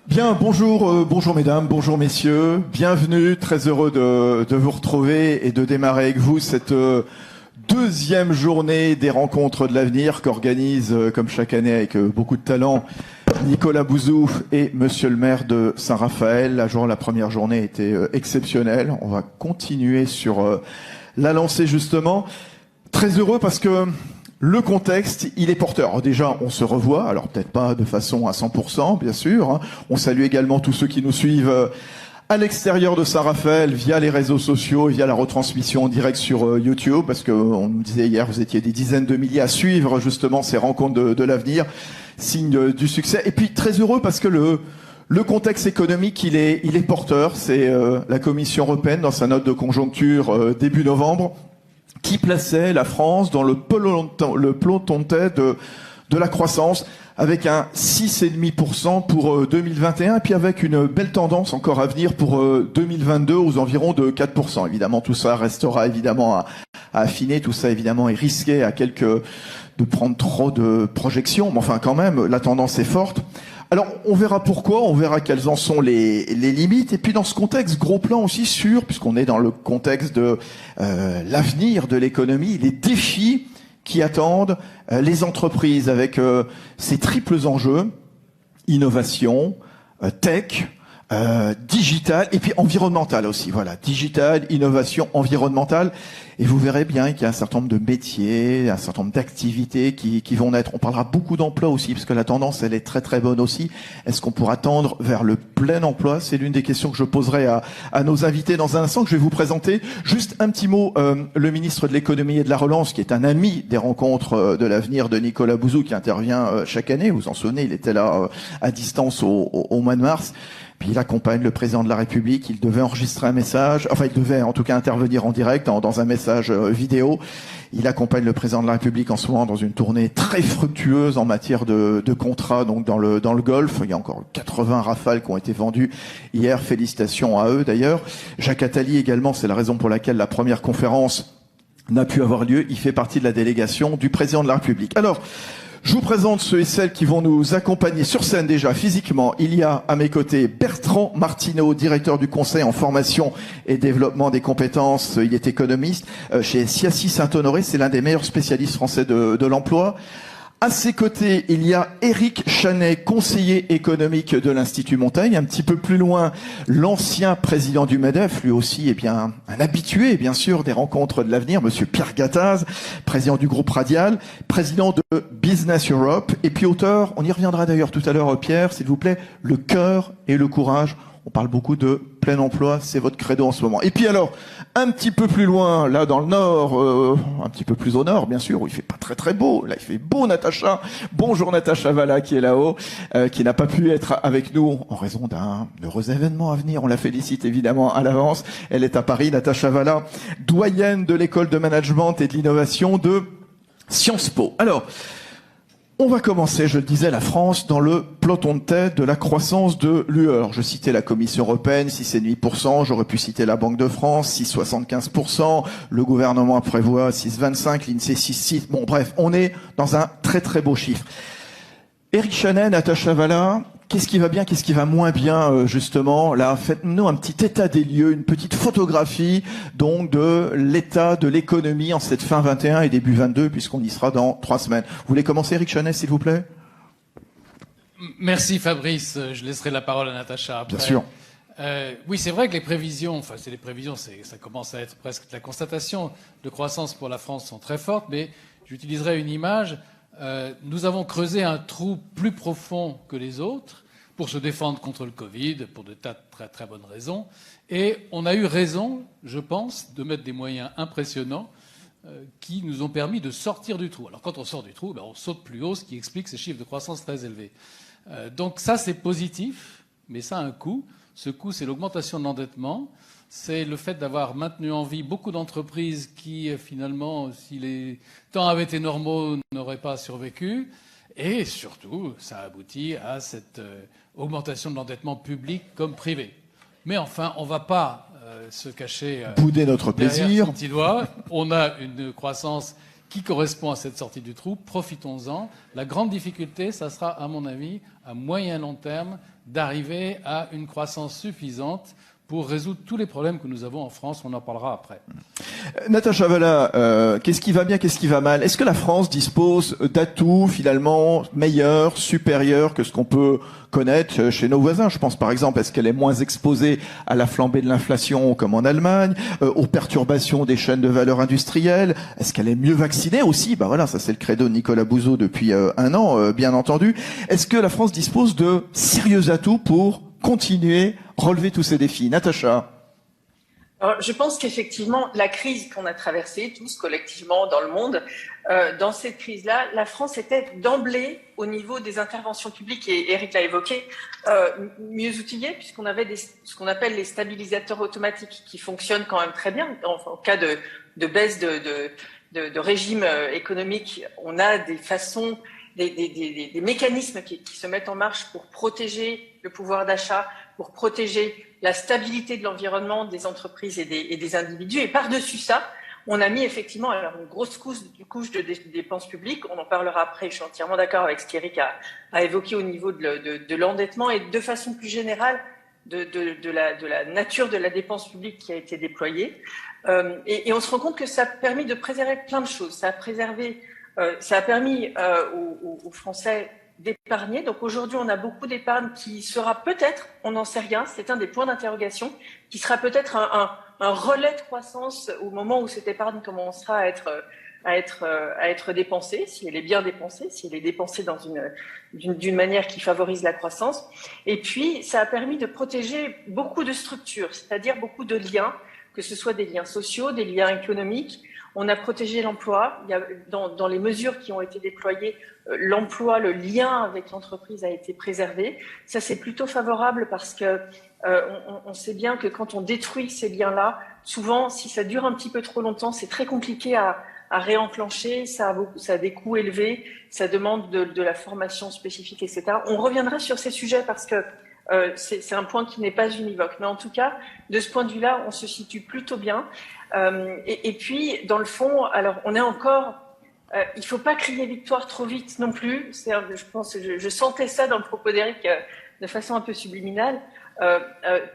Bien, bonjour, bonjour mesdames, bonjour messieurs, bienvenue, très heureux de vous retrouver et de démarrer avec vous cette deuxième journée des rencontres de l'avenir qu'organise, comme chaque année avec beaucoup de talent, Nicolas Bouzou et monsieur le maire de Saint-Raphaël. La première journée était exceptionnelle, on va continuer sur la lancée justement. Très heureux parce que le contexte, il est porteur. Déjà, on se revoit, alors peut-être pas de façon à 100%, bien sûr. Hein. On salue également tous ceux qui nous suivent à l'extérieur de Saint-Raphaël via les réseaux sociaux et via la retransmission en direct sur YouTube, parce que on nous disait hier, vous étiez des dizaines de milliers à suivre justement ces rencontres de l'avenir, signe du succès. Et puis très heureux parce que le contexte économique, il est porteur. C'est la Commission européenne dans sa note de conjoncture début novembre qui plaçait la France dans le peloton de tête de la croissance, avec un 6,5% pour 2021, et puis avec une belle tendance encore à venir pour 2022 aux environs de 4%. Évidemment, tout ça restera évidemment à affiner, tout ça évidemment est risqué de prendre trop de projections, mais enfin quand même, la tendance est forte. Alors, on verra pourquoi, on verra quelles en sont les limites. Et puis, dans ce contexte, gros plan aussi puisqu'on est dans le contexte de l'avenir de l'économie, les défis qui attendent les entreprises avec ces triples enjeux, innovation, tech, digital et puis environnemental aussi. Voilà, digital, innovation, environnementale. Et vous verrez bien qu'il y a un certain nombre de métiers, un certain nombre d'activités qui vont naître. On parlera beaucoup d'emplois aussi, parce que la tendance, elle est très très bonne aussi. Est-ce qu'on pourra tendre vers le plein emploi? C'est l'une des questions que je poserai à nos invités dans un instant, que je vais vous présenter. Juste un petit mot, le ministre de l'économie et de la relance, qui est un ami des rencontres de l'avenir de Nicolas Bouzou, qui intervient chaque année. Vous vous en souvenez, il était là à distance au mois de mars. Puis il accompagne le président de la République, il devait enregistrer un message, enfin il devait en tout cas intervenir en direct dans un message vidéo. Il accompagne le président de la République en ce moment dans une tournée très fructueuse en matière de contrats, donc dans le Golfe. Il y a encore 80 Rafales qui ont été vendus hier, félicitations à eux d'ailleurs. Jacques Attali également, c'est la raison pour laquelle la première conférence n'a pu avoir lieu. Il fait partie de la délégation du président de la République. Alors, je vous présente ceux et celles qui vont nous accompagner sur scène déjà physiquement. Il y a à mes côtés Bertrand Martineau, directeur du conseil en formation et développement des compétences. Il est économiste chez Siaci Saint-Honoré. C'est l'un des meilleurs spécialistes français de l'emploi. À ses côtés, il y a Éric Chanet, conseiller économique de l'Institut Montaigne. Un petit peu plus loin, l'ancien président du MEDEF, lui aussi, un habitué, bien sûr, des rencontres de l'avenir, monsieur Pierre Gattaz, président du groupe Radial, président de Business Europe, et puis auteur, on y reviendra d'ailleurs tout à l'heure, Pierre, s'il vous plaît, Le cœur et le courage. On parle beaucoup de plein emploi, c'est votre credo en ce moment. Et puis alors, un petit peu plus loin, là dans le nord, un petit peu plus au nord, bien sûr, où il fait pas très très beau. Là, il fait beau, Natacha. Bonjour Natacha Valla qui est là-haut, qui n'a pas pu être avec nous en raison d'un heureux événement à venir. On la félicite évidemment à l'avance. Elle est à Paris, Natacha Valla, doyenne de l'école de management et de l'innovation de Sciences Po. Alors, on va commencer, je le disais, la France dans le peloton de tête de la croissance de l'UE. Alors, je citais la Commission européenne, 6,5%. J'aurais pu citer la Banque de France, 6,75%. Le gouvernement prévoit 6,25%. L'INSEE, 6,6%. Bon, bref, on est dans un très, très beau chiffre. Éric Chanet, Natacha Valla, qu'est-ce qui va bien, qu'est-ce qui va moins bien, justement? Là, faites-nous un petit état des lieux, une petite photographie, donc, de l'état de l'économie en cette fin 21 et début 22, puisqu'on y sera dans 3 semaines. Vous voulez commencer, Éric Chanet, s'il vous plaît? Merci, Fabrice. Je laisserai la parole à Natacha après. Bien sûr. Oui, c'est vrai que les prévisions, ça commence à être presque de la constatation de croissance pour la France sont très fortes, mais j'utiliserai une image. Nous avons creusé un trou plus profond que les autres pour se défendre contre le Covid, pour de tas de très très bonnes raisons. Et on a eu raison, je pense, de mettre des moyens impressionnants qui nous ont permis de sortir du trou. Alors quand on sort du trou, on saute plus haut, ce qui explique ces chiffres de croissance très élevés. Donc ça, c'est positif, mais ça a un coût. Ce coût, c'est l'augmentation de l'endettement. C'est le fait d'avoir maintenu en vie beaucoup d'entreprises qui, finalement, si les temps avaient été normaux, n'auraient pas survécu. Et surtout, ça aboutit à cette augmentation de l'endettement public comme privé. Mais enfin, on ne va pas se cacher bouder notre plaisir. Son petit doigt. On a une croissance qui correspond à cette sortie du trou. Profitons-en. La grande difficulté, ça sera, à mon avis, à moyen long terme, d'arriver à une croissance suffisante pour résoudre tous les problèmes que nous avons en France. On en parlera après. Natacha Valla, qu'est-ce qui va bien, qu'est-ce qui va mal? Est-ce que la France dispose d'atouts finalement meilleurs, supérieurs que ce qu'on peut connaître chez nos voisins? Je pense par exemple, est-ce qu'elle est moins exposée à la flambée de l'inflation comme en Allemagne, aux perturbations des chaînes de valeur industrielles? Est-ce qu'elle est mieux vaccinée aussi? Ben voilà, ça c'est le credo de Nicolas Bouzou depuis un an, bien entendu. Est-ce que la France dispose de sérieux atouts pour continuer, relever tous ces défis? Natacha. Alors, je pense qu'effectivement, la crise qu'on a traversée, tous collectivement dans le monde, dans cette crise-là, la France était d'emblée au niveau des interventions publiques, et Eric l'a évoqué, mieux outillée, puisqu'on avait ce qu'on appelle les stabilisateurs automatiques qui fonctionnent quand même très bien. En cas de baisse de régime économique, on a des façons, des mécanismes qui se mettent en marche pour protéger le pouvoir d'achat, pour protéger la stabilité de l'environnement, des entreprises et des individus. Et par-dessus ça, on a mis effectivement alors une grosse couche de dépenses publiques. On en parlera après. Je suis entièrement d'accord avec ce qu'Éric a évoqué au niveau de l'endettement et de façon plus générale de la nature de la dépense publique qui a été déployée. Et on se rend compte que ça a permis de préserver plein de choses. Ça a permis aux Français d'épargner. Donc aujourd'hui, on a beaucoup d'épargne qui sera peut-être, on n'en sait rien, c'est un des points d'interrogation, qui sera peut-être un relais de croissance au moment où cette épargne commencera à être dépensée, si elle est bien dépensée, si elle est dépensée d'une manière qui favorise la croissance. Et puis, ça a permis de protéger beaucoup de structures, c'est-à-dire beaucoup de liens, que ce soit des liens sociaux, des liens économiques. On a protégé l'emploi. Dans les mesures qui ont été déployées, l'emploi, le lien avec l'entreprise a été préservé. Ça, c'est plutôt favorable parce que on sait bien que quand on détruit ces liens-là, souvent, si ça dure un petit peu trop longtemps, c'est très compliqué à réenclencher. Ça a des coûts élevés. Ça demande de la formation spécifique, etc. On reviendra sur ces sujets parce que c'est un point qui n'est pas univoque. Mais en tout cas, de ce point de vue-là, on se situe plutôt bien. Et puis, dans le fond, alors on est encore... il ne faut pas crier victoire trop vite non plus. Je sentais ça dans le propos d'Éric de façon un peu subliminale.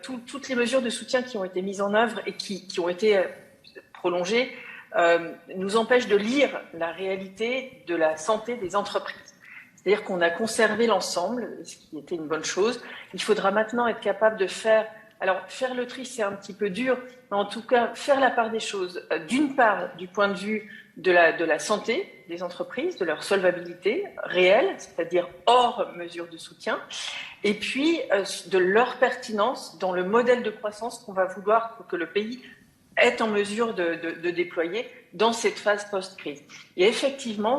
Toutes les mesures de soutien qui ont été mises en œuvre et qui ont été prolongées nous empêchent de lire la réalité de la santé des entreprises. C'est-à-dire qu'on a conservé l'ensemble, ce qui était une bonne chose. Il faudra maintenant être capable de faire... Alors, faire le tri, c'est un petit peu dur, mais en tout cas, faire la part des choses. D'une part, du point de vue de la santé des entreprises, de leur solvabilité réelle, c'est-à-dire hors mesures de soutien, et puis de leur pertinence dans le modèle de croissance qu'on va vouloir pour que le pays est en mesure de déployer dans cette phase post-crise. Et effectivement,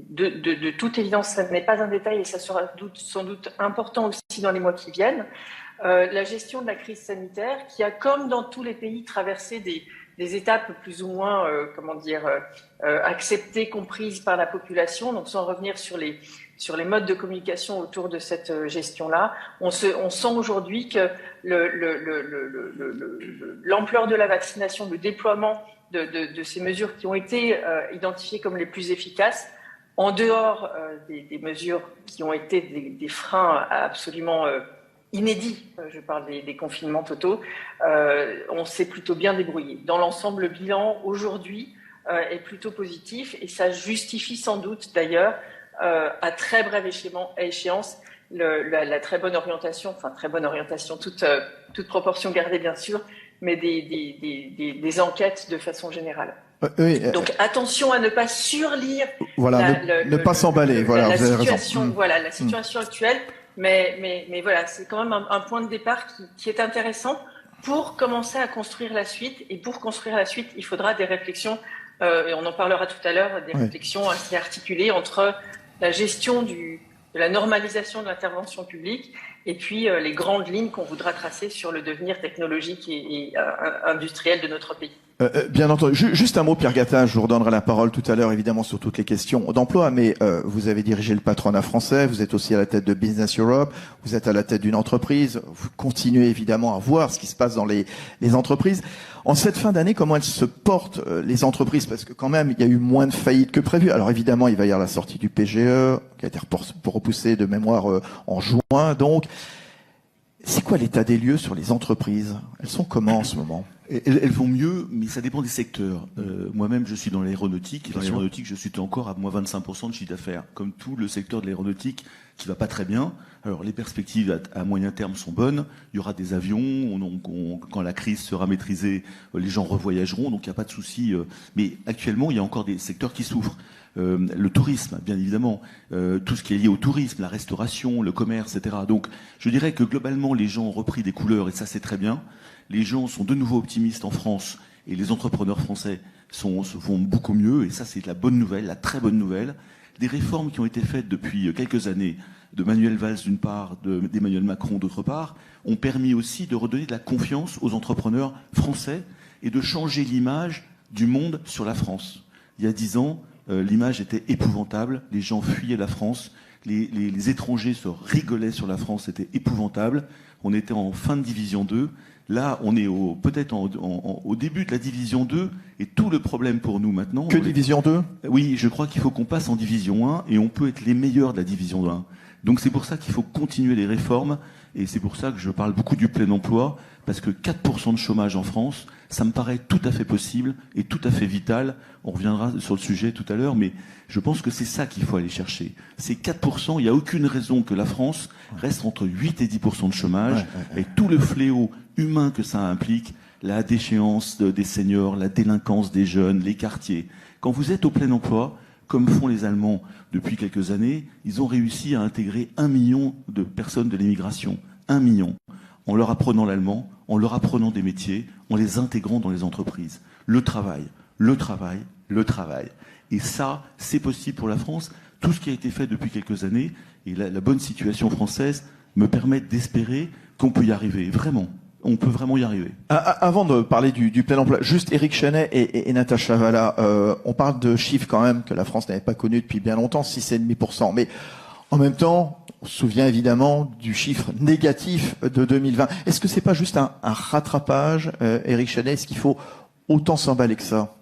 de toute évidence, ça n'est pas un détail et ça sera sans doute important aussi dans les mois qui viennent. La gestion de la crise sanitaire qui a, comme dans tous les pays, traversé des étapes plus ou moins, acceptées, comprises par la population. Donc, sans revenir sur les modes de communication autour de cette gestion-là, on sent aujourd'hui que l'ampleur de la vaccination, le déploiement de ces mesures qui ont été identifiées comme les plus efficaces, en dehors des mesures qui ont été des freins absolument inédits, je parle des confinements totaux, on s'est plutôt bien débrouillé. Dans l'ensemble, le bilan aujourd'hui est plutôt positif et ça justifie sans doute d'ailleurs à très brève échéance la très bonne orientation, toute proportion gardée bien sûr, mais des enquêtes de façon générale. Oui, donc attention à ne pas surlire ne pas s'emballer. La situation actuelle, mais voilà, c'est quand même un point de départ qui est intéressant pour commencer à construire la suite. Et pour construire la suite, il faudra des réflexions, et on en parlera tout à l'heure, des réflexions assez articulées entre la gestion de la normalisation de l'intervention publique et puis les grandes lignes qu'on voudra tracer sur le devenir technologique et industriel de notre pays. Bien entendu. Juste un mot, Pierre Gattaz, je vous redonnerai la parole tout à l'heure, évidemment, sur toutes les questions d'emploi, mais vous avez dirigé le patronat français, vous êtes aussi à la tête de Business Europe, vous êtes à la tête d'une entreprise, vous continuez évidemment à voir ce qui se passe dans les entreprises. En cette fin d'année, comment elles se portent, les entreprises? Parce que quand même, il y a eu moins de faillites que prévu. Alors évidemment, il va y avoir la sortie du PGE, qui a été repoussée de mémoire en juin. Donc, c'est quoi l'état des lieux sur les entreprises? Elles sont comment en ce moment? Elles vont mieux, mais ça dépend des secteurs. Moi-même, je suis dans l'aéronautique. Et dans l'aéronautique, je suis encore à moins 25% de chiffre d'affaires, comme tout le secteur de l'aéronautique qui va pas très bien. Alors, les perspectives à moyen terme sont bonnes. Il y aura des avions. Quand la crise sera maîtrisée, les gens revoyageront. Donc, il n'y a pas de souci. Mais actuellement, il y a encore des secteurs qui souffrent. Le tourisme, bien évidemment, tout ce qui est lié au tourisme, la restauration, le commerce, etc. Donc, je dirais que globalement, les gens ont repris des couleurs et ça, c'est très bien. Les gens sont de nouveau optimistes en France et les entrepreneurs français se font beaucoup mieux et ça, c'est la bonne nouvelle, la très bonne nouvelle. Des réformes qui ont été faites depuis quelques années, de Manuel Valls d'une part, d'Emmanuel Macron d'autre part, ont permis aussi de redonner de la confiance aux entrepreneurs français et de changer l'image du monde sur la France. Il y a 10 ans, l'image était épouvantable, les gens fuyaient la France, les étrangers se rigolaient sur la France, c'était épouvantable. On était en fin de division 2. Là, on est peut-être au début de la division 2, et tout le problème pour nous maintenant... Que division 2 ? Oui, je crois qu'il faut qu'on passe en division 1, et on peut être les meilleurs de la division 1. Donc c'est pour ça qu'il faut continuer les réformes, et c'est pour ça que je parle beaucoup du plein emploi, parce que 4% de chômage en France, ça me paraît tout à fait possible et tout à fait vital. On reviendra sur le sujet tout à l'heure, mais je pense que c'est ça qu'il faut aller chercher. Ces 4%, il n'y a aucune raison que la France reste entre 8 et 10% de chômage, et tout le fléau humain que ça implique, la déchéance des seniors, la délinquance des jeunes, les quartiers. Quand vous êtes au plein emploi, comme font les Allemands depuis quelques années, ils ont réussi à intégrer 1 million de personnes de l'immigration. 1 million. En leur apprenant l'allemand, en leur apprenant des métiers, en les intégrant dans les entreprises. Le travail, le travail, le travail. Et ça, c'est possible pour la France. Tout ce qui a été fait depuis quelques années, et la bonne situation française, me permet d'espérer qu'on peut y arriver. Vraiment. On peut vraiment y arriver. Avant de parler du plein emploi, juste Éric Chenet et Natacha Valla, on parle de chiffres quand même que la France n'avait pas connus depuis bien longtemps, 6,5%. Mais en même temps, on se souvient évidemment du chiffre négatif de 2020. Est-ce que c'est pas juste un rattrapage, Éric Chenet? Est-ce qu'il faut autant s'emballer que ça?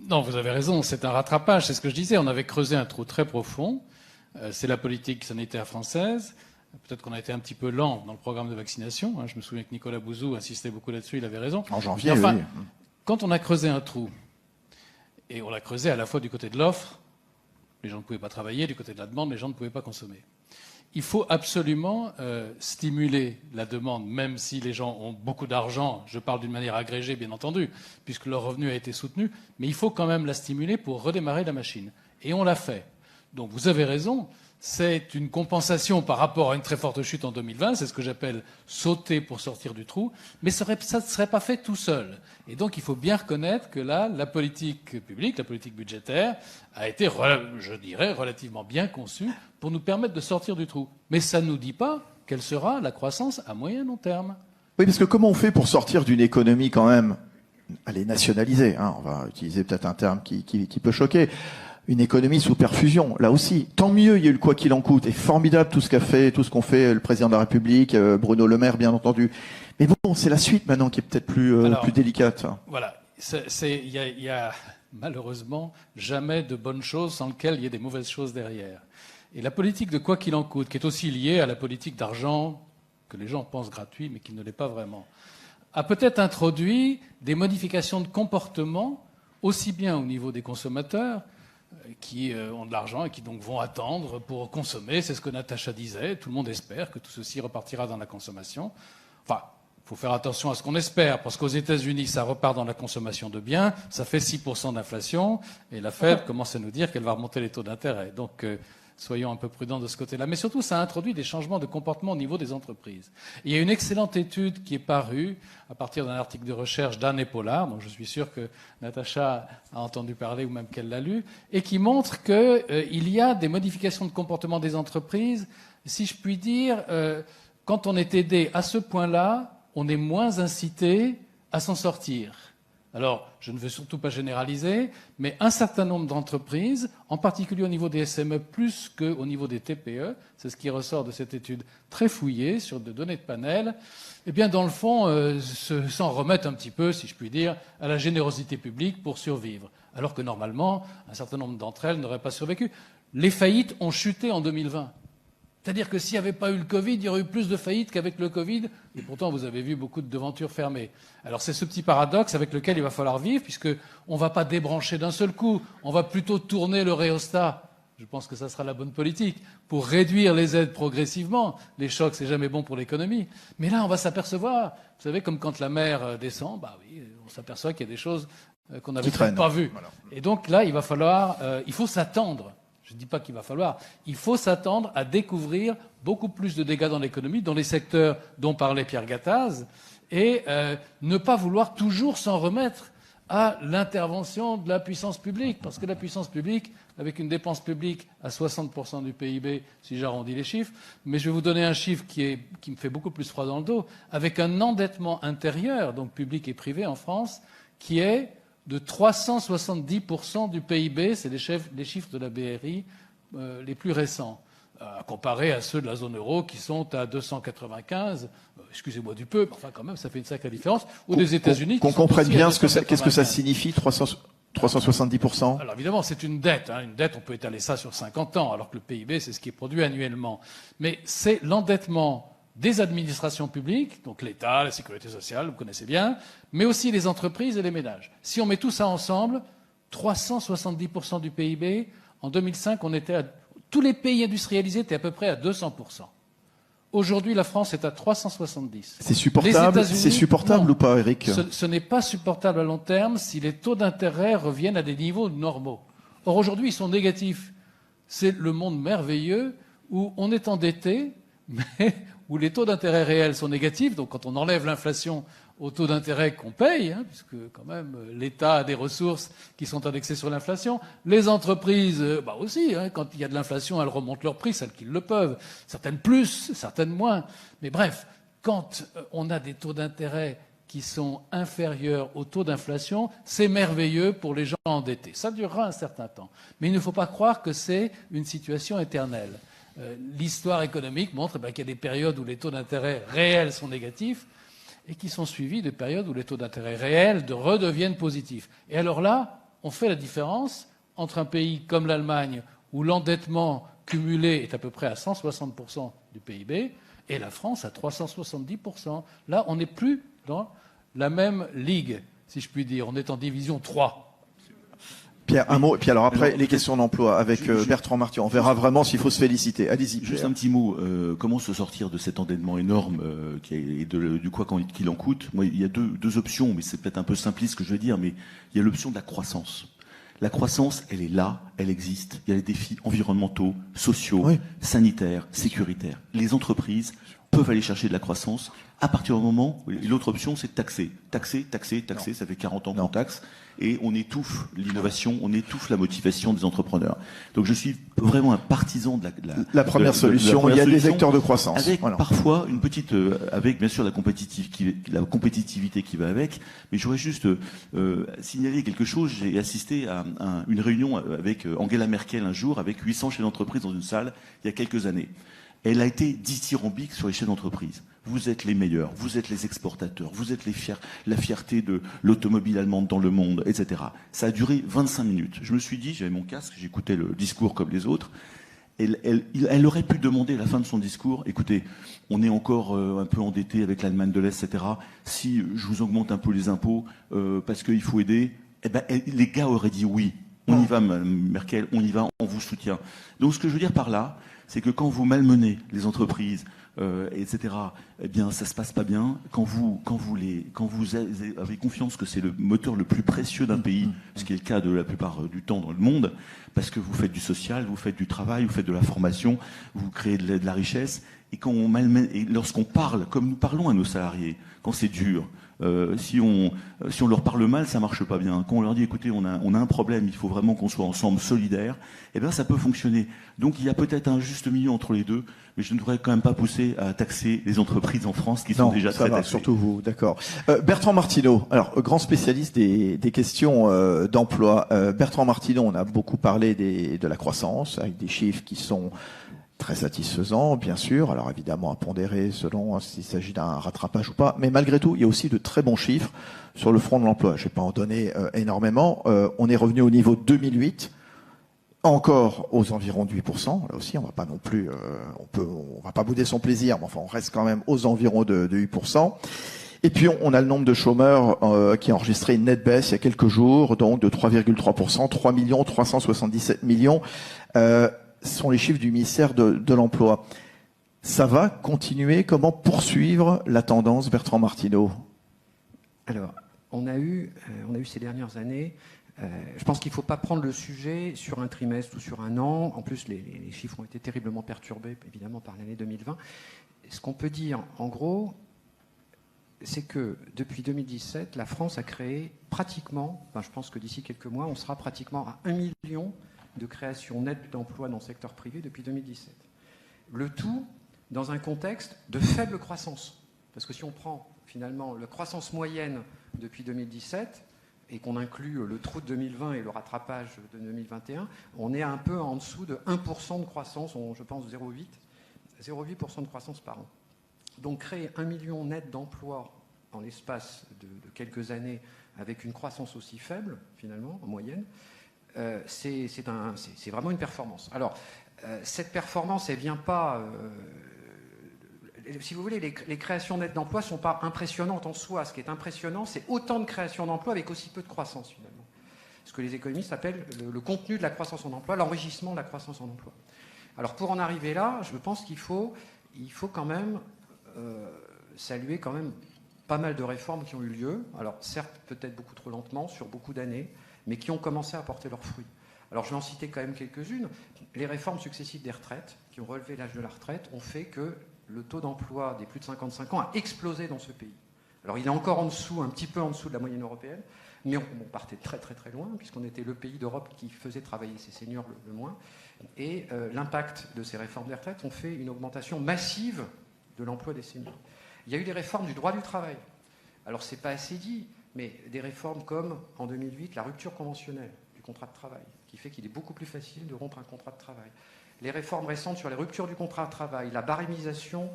Non, vous avez raison, c'est un rattrapage. C'est ce que je disais. On avait creusé un trou très profond. C'est la politique sanitaire française. Peut-être qu'on a été un petit peu lent dans le programme de vaccination. Je me souviens que Nicolas Bouzou insistait beaucoup là-dessus, il avait raison. En janvier, enfin, oui. Quand on a creusé un trou, et on l'a creusé à la fois du côté de l'offre, les gens ne pouvaient pas travailler, du côté de la demande, les gens ne pouvaient pas consommer. Il faut absolument stimuler la demande, même si les gens ont beaucoup d'argent, je parle d'une manière agrégée bien entendu, puisque leur revenu a été soutenu, mais il faut quand même la stimuler pour redémarrer la machine. Et on l'a fait. Donc vous avez raison. C'est une compensation par rapport à une très forte chute en 2020, c'est ce que j'appelle sauter pour sortir du trou, mais ça ne serait pas fait tout seul. Et donc il faut bien reconnaître que là, la politique publique, la politique budgétaire, a été, je dirais, relativement bien conçue pour nous permettre de sortir du trou. Mais ça ne nous dit pas quelle sera la croissance à moyen et long terme. Oui, parce que comment on fait pour sortir d'une économie quand même, elle est nationalisée, on va utiliser peut-être un terme qui peut choquer, une économie sous perfusion, là aussi. Tant mieux, il y a eu le quoi qu'il en coûte. Et formidable tout ce qu'ont fait le président de la République, Bruno Le Maire, bien entendu. Mais bon, c'est la suite maintenant qui est peut-être plus délicate. Voilà. Il y a malheureusement jamais de bonnes choses sans lesquelles il y a des mauvaises choses derrière. Et la politique de quoi qu'il en coûte, qui est aussi liée à la politique d'argent, que les gens pensent gratuit, mais qui ne l'est pas vraiment, a peut-être introduit des modifications de comportement, aussi bien au niveau des consommateurs, qui ont de l'argent et qui donc vont attendre pour consommer. C'est ce que Natacha disait. Tout le monde espère que tout ceci repartira dans la consommation. Enfin, il faut faire attention à ce qu'on espère, parce qu'aux États-Unis, ça repart dans la consommation de biens, ça fait 6% d'inflation, et la Fed commence à nous dire qu'elle va remonter les taux d'intérêt. Donc, soyons un peu prudents de ce côté-là. Mais surtout, ça a introduit des changements de comportement au niveau des entreprises. Et il y a une excellente étude qui est parue à partir d'un article de recherche d'Anne Pollard, dont je suis sûr que Natacha a entendu parler ou même qu'elle l'a lu, et qui montre qu'il y a des modifications de comportement des entreprises. Si je puis dire, quand on est aidé à ce point-là, on est moins incité à s'en sortir. Alors, je ne veux surtout pas généraliser, mais un certain nombre d'entreprises, en particulier au niveau des SME plus qu'au niveau des TPE, c'est ce qui ressort de cette étude très fouillée sur des données de panel, eh bien, dans le fond, s'en remettent un petit peu, si je puis dire, à la générosité publique pour survivre. Alors que normalement, un certain nombre d'entre elles n'auraient pas survécu. Les faillites ont chuté en 2020. C'est-à-dire que s'il n'y avait pas eu le Covid, il y aurait eu plus de faillites qu'avec le Covid. Et pourtant, vous avez vu beaucoup de devantures fermées. Alors c'est ce petit paradoxe avec lequel il va falloir vivre, puisqu'on ne va pas débrancher d'un seul coup. On va plutôt tourner le rhéostat. Je pense que ça sera la bonne politique pour réduire les aides progressivement. Les chocs, c'est jamais bon pour l'économie. Mais là, on va s'apercevoir. Vous savez, comme quand la mer descend, bah oui, on s'aperçoit qu'il y a des choses qu'on n'avait pas vues. Voilà. Et donc là, il faut s'attendre. Je ne dis pas qu'il va falloir. Il faut s'attendre à découvrir beaucoup plus de dégâts dans l'économie, dans les secteurs dont parlait Pierre Gattaz, et ne pas vouloir toujours s'en remettre à l'intervention de la puissance publique. Parce que la puissance publique, avec une dépense publique à 60% du PIB, si j'arrondis les chiffres, mais je vais vous donner un chiffre qui me fait beaucoup plus froid dans le dos, avec un endettement intérieur, donc public et privé en France, qui est de 370% du PIB, c'est les chiffres de la BRI les plus récents, comparés à ceux de la zone euro qui sont à 295, excusez-moi du peu, mais enfin quand même ça fait une sacrée différence, ou des États-Unis. Qu'on comprenne bien qu'est-ce que ça signifie, 370%. Alors évidemment, c'est une dette. Une dette, on peut étaler ça sur 50 ans, alors que le PIB, c'est ce qui est produit annuellement. Mais c'est l'endettement des administrations publiques, donc l'État, la sécurité sociale, vous connaissez bien, mais aussi les entreprises et les ménages. Si on met tout ça ensemble, 370% du PIB, en 2005, tous les pays industrialisés étaient à peu près à 200%. Aujourd'hui, la France est à 370. C'est supportable ou pas, Eric ? Ce n'est pas supportable à long terme si les taux d'intérêt reviennent à des niveaux normaux. Or, aujourd'hui, ils sont négatifs. C'est le monde merveilleux où on est endetté, mais où les taux d'intérêt réels sont négatifs. Donc, quand on enlève l'inflation au taux d'intérêt qu'on paye, puisque quand même l'État a des ressources qui sont indexées sur l'inflation, les entreprises aussi, quand il y a de l'inflation, elles remontent leurs prix, celles qui le peuvent, certaines plus, certaines moins. Mais bref, quand on a des taux d'intérêt qui sont inférieurs au taux d'inflation, c'est merveilleux pour les gens endettés. Ça durera un certain temps. Mais il ne faut pas croire que c'est une situation éternelle. L'histoire économique montre qu'il y a des périodes où les taux d'intérêt réels sont négatifs et qui sont suivis de périodes où les taux d'intérêt réels redeviennent positifs. Et alors là, on fait la différence entre un pays comme l'Allemagne, où l'endettement cumulé est à peu près à 160% du PIB, et la France à 370%. Là, on n'est plus dans la même ligue, si je puis dire. On est en division 3. Pierre, un mot, et puis alors après, les questions d'emploi avec Bertrand Martial. On verra vraiment s'il faut se féliciter. Allez-y. Juste un petit mot. Comment se sortir de cet endettement énorme et du quoi qu'il en coûte ? Moi, il y a deux options, mais c'est peut-être un peu simpliste ce que je vais dire, mais il y a l'option de la croissance. La croissance, elle est là, elle existe. Il y a les défis environnementaux, sociaux, sanitaires, sécuritaires. Les entreprises peuvent aller chercher de la croissance à partir du moment où l'autre option, c'est de taxer. Taxer, ça fait 40 ans qu'on taxe. Et on étouffe l'innovation, on étouffe la motivation des entrepreneurs. Donc je suis vraiment un partisan de la première solution. Il y a des vecteurs de croissance. Avec parfois une petite, avec bien sûr la compétitivité qui va avec. Mais je voudrais juste signaler quelque chose. J'ai assisté à une réunion avec Angela Merkel un jour, avec 800 chefs d'entreprise dans une salle, il y a quelques années. Elle a été dithyrambique sur les chefs d'entreprise. Vous êtes les meilleurs, vous êtes les exportateurs, vous êtes la fierté de l'automobile allemande dans le monde, etc. Ça a duré 25 minutes. Je me suis dit, j'avais mon casque, j'écoutais le discours comme les autres. Elle aurait pu demander à la fin de son discours, écoutez, on est encore un peu endetté avec l'Allemagne de l'Est, etc. Si je vous augmente un peu les impôts parce qu'il faut aider, les gars auraient dit oui. On y va, Merkel, on y va, on vous soutient. Donc ce que je veux dire par là, c'est que quand vous malmenez les entreprises, etc., eh bien, ça se passe pas bien. Quand vous avez confiance que c'est le moteur le plus précieux d'un pays, ce qui est le cas de la plupart du temps dans le monde, parce que vous faites du social, vous faites du travail, vous faites de la formation, vous créez de la richesse, et quand on malmène, et lorsqu'on parle, comme nous parlons à nos salariés, quand c'est dur, Si on leur parle mal, ça marche pas bien. Quand on leur dit, écoutez, on a un problème, il faut vraiment qu'on soit ensemble solidaires, eh bien, ça peut fonctionner. Donc, il y a peut-être un juste milieu entre les deux, mais je ne voudrais quand même pas pousser à taxer les entreprises en France qui sont déjà très taxées. Surtout vous, d'accord. Bertrand Martineau, alors grand spécialiste des questions d'emploi. Bertrand Martineau, on a beaucoup parlé de la croissance, avec des chiffres qui sont très satisfaisant, bien sûr. Alors évidemment à pondérer selon s'il s'agit d'un rattrapage ou pas. Mais malgré tout, il y a aussi de très bons chiffres sur le front de l'emploi. Je ne vais pas en donner énormément. On est revenu au niveau de 2008, encore aux environs de 8%. Là aussi, on va pas non plus, on va pas bouder son plaisir, mais enfin, on reste quand même aux environs de 8%. Et puis, on a le nombre de chômeurs qui a enregistré une nette baisse il y a quelques jours, donc de 3,3%, 3 377 millions. Sont les chiffres du ministère de l'Emploi. Ça va continuer? Comment poursuivre la tendance, Bertrand Martineau? Alors, on a eu ces dernières années, je pense qu'il ne faut pas prendre le sujet sur un trimestre ou sur un an. En plus, les chiffres ont été terriblement perturbés, évidemment, par l'année 2020. Ce qu'on peut dire, en gros, c'est que depuis 2017, la France a créé pratiquement, je pense que d'ici quelques mois, on sera pratiquement à 1 million de création nette d'emplois dans le secteur privé depuis 2017. Le tout dans un contexte de faible croissance. Parce que si on prend finalement la croissance moyenne depuis 2017 et qu'on inclut le trou de 2020 et le rattrapage de 2021, on est un peu en dessous de 1% de croissance, je pense 0,8% de croissance par an. Donc créer 1 million net d'emplois en l'espace de quelques années avec une croissance aussi faible, finalement, en moyenne, c'est vraiment une performance. Alors, cette performance, elle ne vient pas... si vous voulez, les créations nettes d'emplois ne sont pas impressionnantes en soi. Ce qui est impressionnant, c'est autant de créations d'emplois avec aussi peu de croissance, finalement. Ce que les économistes appellent le contenu de la croissance en emploi, l'enrichissement de la croissance en emploi. Alors, pour en arriver là, je pense qu'il faut quand même saluer quand même pas mal de réformes qui ont eu lieu. Alors, certes, peut-être beaucoup trop lentement, sur beaucoup d'années, mais qui ont commencé à porter leurs fruits. Alors je vais en citer quand même quelques-unes. Les réformes successives des retraites, qui ont relevé l'âge de la retraite, ont fait que le taux d'emploi des plus de 55 ans a explosé dans ce pays. Alors il est encore en dessous, un petit peu en dessous de la moyenne européenne, mais on partait très très très loin, puisqu'on était le pays d'Europe qui faisait travailler ses seniors le moins. Et l'impact de ces réformes des retraites ont fait une augmentation massive de l'emploi des seniors. Il y a eu des réformes du droit du travail. Alors c'est pas assez dit, mais des réformes comme, en 2008, la rupture conventionnelle du contrat de travail, qui fait qu'il est beaucoup plus facile de rompre un contrat de travail. Les réformes récentes sur les ruptures du contrat de travail, la barémisation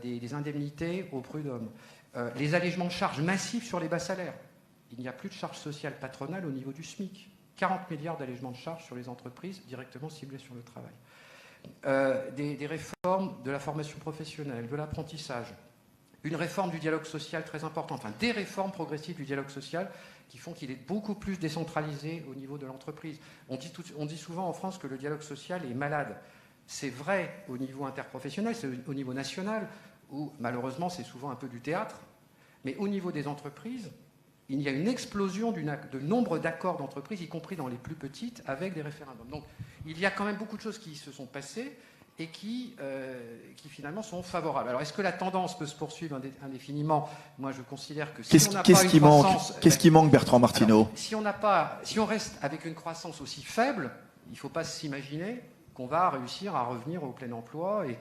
des indemnités au prud'homme, les allègements de charges massifs sur les bas salaires. Il n'y a plus de charges sociales patronales au niveau du SMIC. 40 milliards d'allègements de charges sur les entreprises directement ciblées sur le travail. Des réformes de la formation professionnelle, de l'apprentissage. Une réforme du dialogue social très importante, enfin des réformes progressives du dialogue social qui font qu'il est beaucoup plus décentralisé au niveau de l'entreprise. On dit souvent en France que le dialogue social est malade. C'est vrai au niveau interprofessionnel, c'est au niveau national, où malheureusement c'est souvent un peu du théâtre, mais au niveau des entreprises, il y a une explosion de nombre d'accords d'entreprise, y compris dans les plus petites, avec des référendums. Donc il y a quand même beaucoup de choses qui se sont passées et qui finalement sont favorables. Alors, est-ce que la tendance peut se poursuivre indéfiniment? Moi, je considère que si on n'a pas une croissance... Qu'est-ce qui manque, Bertrand Martineau? Alors, si on reste avec une croissance aussi faible, il ne faut pas s'imaginer qu'on va réussir à revenir au plein emploi et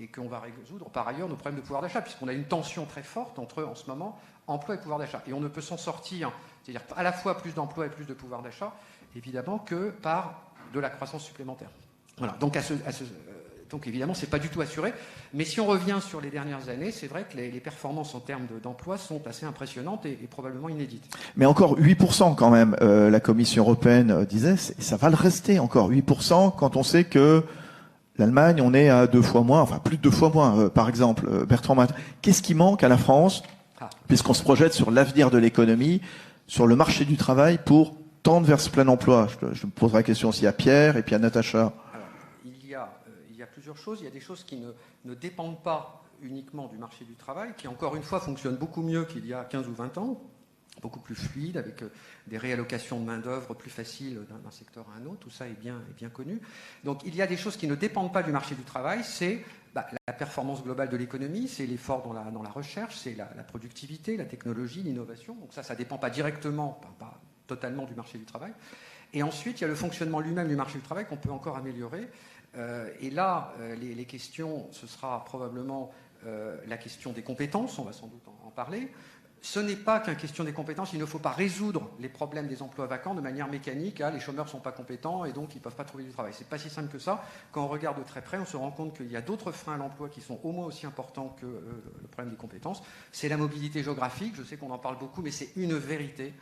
qu'on va résoudre par ailleurs nos problèmes de pouvoir d'achat, puisqu'on a une tension très forte entre, en ce moment, emploi et pouvoir d'achat. Et on ne peut s'en sortir, c'est-à-dire à la fois plus d'emploi et plus de pouvoir d'achat, évidemment, que par de la croissance supplémentaire. Voilà, donc évidemment, ce n'est pas du tout assuré. Mais si on revient sur les dernières années, c'est vrai que les performances en termes d'emploi sont assez impressionnantes et probablement inédites. Mais encore 8% quand même, la Commission européenne disait, ça va le rester encore 8% quand on sait que l'Allemagne, on est à 2 fois moins, enfin plus de 2 fois moins, par exemple. Bertrand Martineau, qu'est-ce qui manque à la France, puisqu'on se projette sur l'avenir de l'économie, sur le marché du travail, pour tendre vers ce plein emploi? Je me poserai la question aussi à Pierre et puis à Natacha. Il y a plusieurs choses. Il y a des choses qui ne dépendent pas uniquement du marché du travail, qui encore une fois fonctionnent beaucoup mieux qu'il y a 15 ou 20 ans. beaucoup plus fluide, avec des réallocations de main-d'œuvre plus faciles d'un secteur à un autre. Tout ça est bien connu. Donc il y a des choses qui ne dépendent pas du marché du travail. C'est la performance globale de l'économie, c'est l'effort dans la recherche, c'est la productivité, la technologie, l'innovation. Donc ça ne dépend pas directement, pas totalement du marché du travail. Et ensuite, il y a le fonctionnement lui-même du marché du travail qu'on peut encore améliorer. Et là, les questions, ce sera probablement la question des compétences, on va sans doute en parler. Ce n'est pas qu'une question des compétences, il ne faut pas résoudre les problèmes des emplois vacants de manière mécanique. Les chômeurs ne sont pas compétents et donc ils ne peuvent pas trouver du travail. Ce n'est pas si simple que ça. Quand on regarde de très près, on se rend compte qu'il y a d'autres freins à l'emploi qui sont au moins aussi importants que le problème des compétences. C'est la mobilité géographique, je sais qu'on en parle beaucoup, mais c'est une vérité.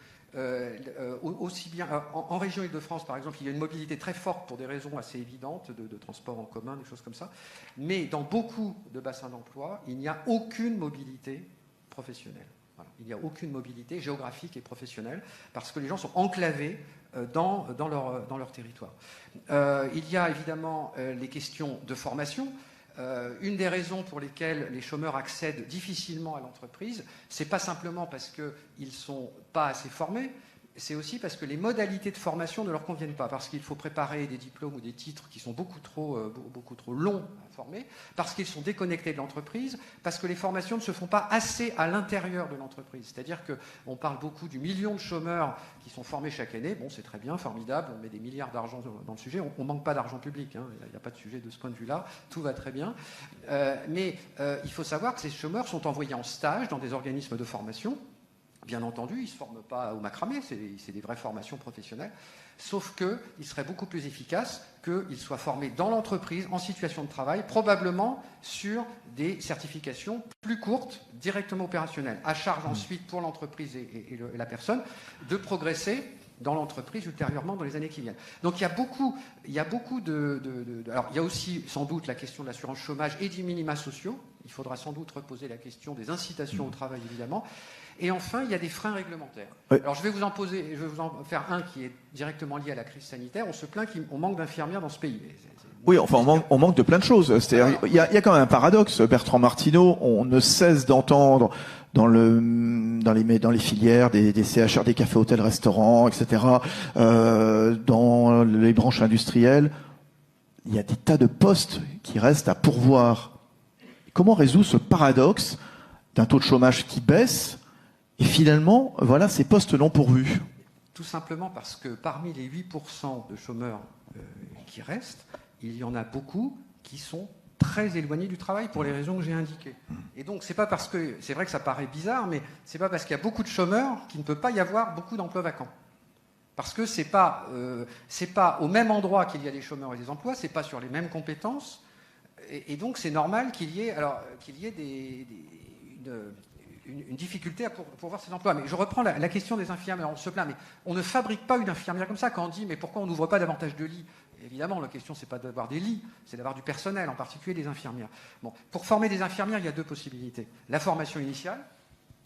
Aussi bien en région Île-de-France, par exemple, il y a une mobilité très forte pour des raisons assez évidentes de transport en commun, des choses comme ça. Mais dans beaucoup de bassins d'emploi, il n'y a aucune mobilité professionnelle. Voilà. Il n'y a aucune mobilité géographique et professionnelle parce que les gens sont enclavés dans leur territoire. Il y a évidemment les questions de formation. Une des raisons pour lesquelles les chômeurs accèdent difficilement à l'entreprise, c'est pas simplement parce qu'ils ne sont pas assez formés, c'est aussi parce que les modalités de formation ne leur conviennent pas, parce qu'il faut préparer des diplômes ou des titres qui sont beaucoup trop longs à former, parce qu'ils sont déconnectés de l'entreprise, parce que les formations ne se font pas assez à l'intérieur de l'entreprise. C'est-à-dire qu'on parle beaucoup du million de chômeurs qui sont formés chaque année. Bon, c'est très bien, formidable, on met des milliards d'argent dans le sujet, on ne manque pas d'argent public, hein, il n'y a pas de sujet de ce point de vue-là, tout va très bien. Mais il faut savoir que ces chômeurs sont envoyés en stage dans des organismes de formation. Bien entendu, ils ne se forment pas au macramé, c'est des vraies formations professionnelles, sauf qu'ils seraient beaucoup plus efficaces qu'ils soient formés dans l'entreprise, en situation de travail, probablement sur des certifications plus courtes, directement opérationnelles, à charge ensuite pour l'entreprise et la personne de progresser dans l'entreprise ultérieurement dans les années qui viennent. Donc il y a beaucoup alors il y a aussi sans doute la question de l'assurance chômage et des minima sociaux. Il faudra sans doute reposer la question des incitations au travail, évidemment. Et enfin, il y a des freins réglementaires. Oui. Alors je vais vous en faire un qui est directement lié à la crise sanitaire. On se plaint qu'on manque d'infirmières dans ce pays. Oui, enfin, on manque de plein de choses. C'est-à-dire, il y a quand même un paradoxe. Bertrand Martineau, on ne cesse d'entendre dans les filières des CHR, des cafés, hôtels, restaurants, etc., dans les branches industrielles, il y a des tas de postes qui restent à pourvoir. Comment résoudre ce paradoxe d'un taux de chômage qui baisse et finalement, voilà, ces postes non pourvus? Tout simplement parce que parmi les 8% de chômeurs qui restent, il y en a beaucoup qui sont très éloignés du travail pour les raisons que j'ai indiquées. Et donc, c'est pas parce que, c'est vrai que ça paraît bizarre, mais c'est pas parce qu'il y a beaucoup de chômeurs qu'il ne peut pas y avoir beaucoup d'emplois vacants. Parce que c'est pas au même endroit qu'il y a des chômeurs et des emplois, c'est pas sur les mêmes compétences, et donc c'est normal qu'il y ait une difficulté à pourvoir ces emplois. Mais je reprends la question des infirmières. On se plaint, mais on ne fabrique pas une infirmière comme ça. Quand on dit, mais pourquoi on n'ouvre pas davantage de lits? Évidemment, la question, c'est pas d'avoir des lits, c'est d'avoir du personnel, en particulier des infirmières. Bon, pour former des infirmières, il y a deux possibilités. La formation initiale.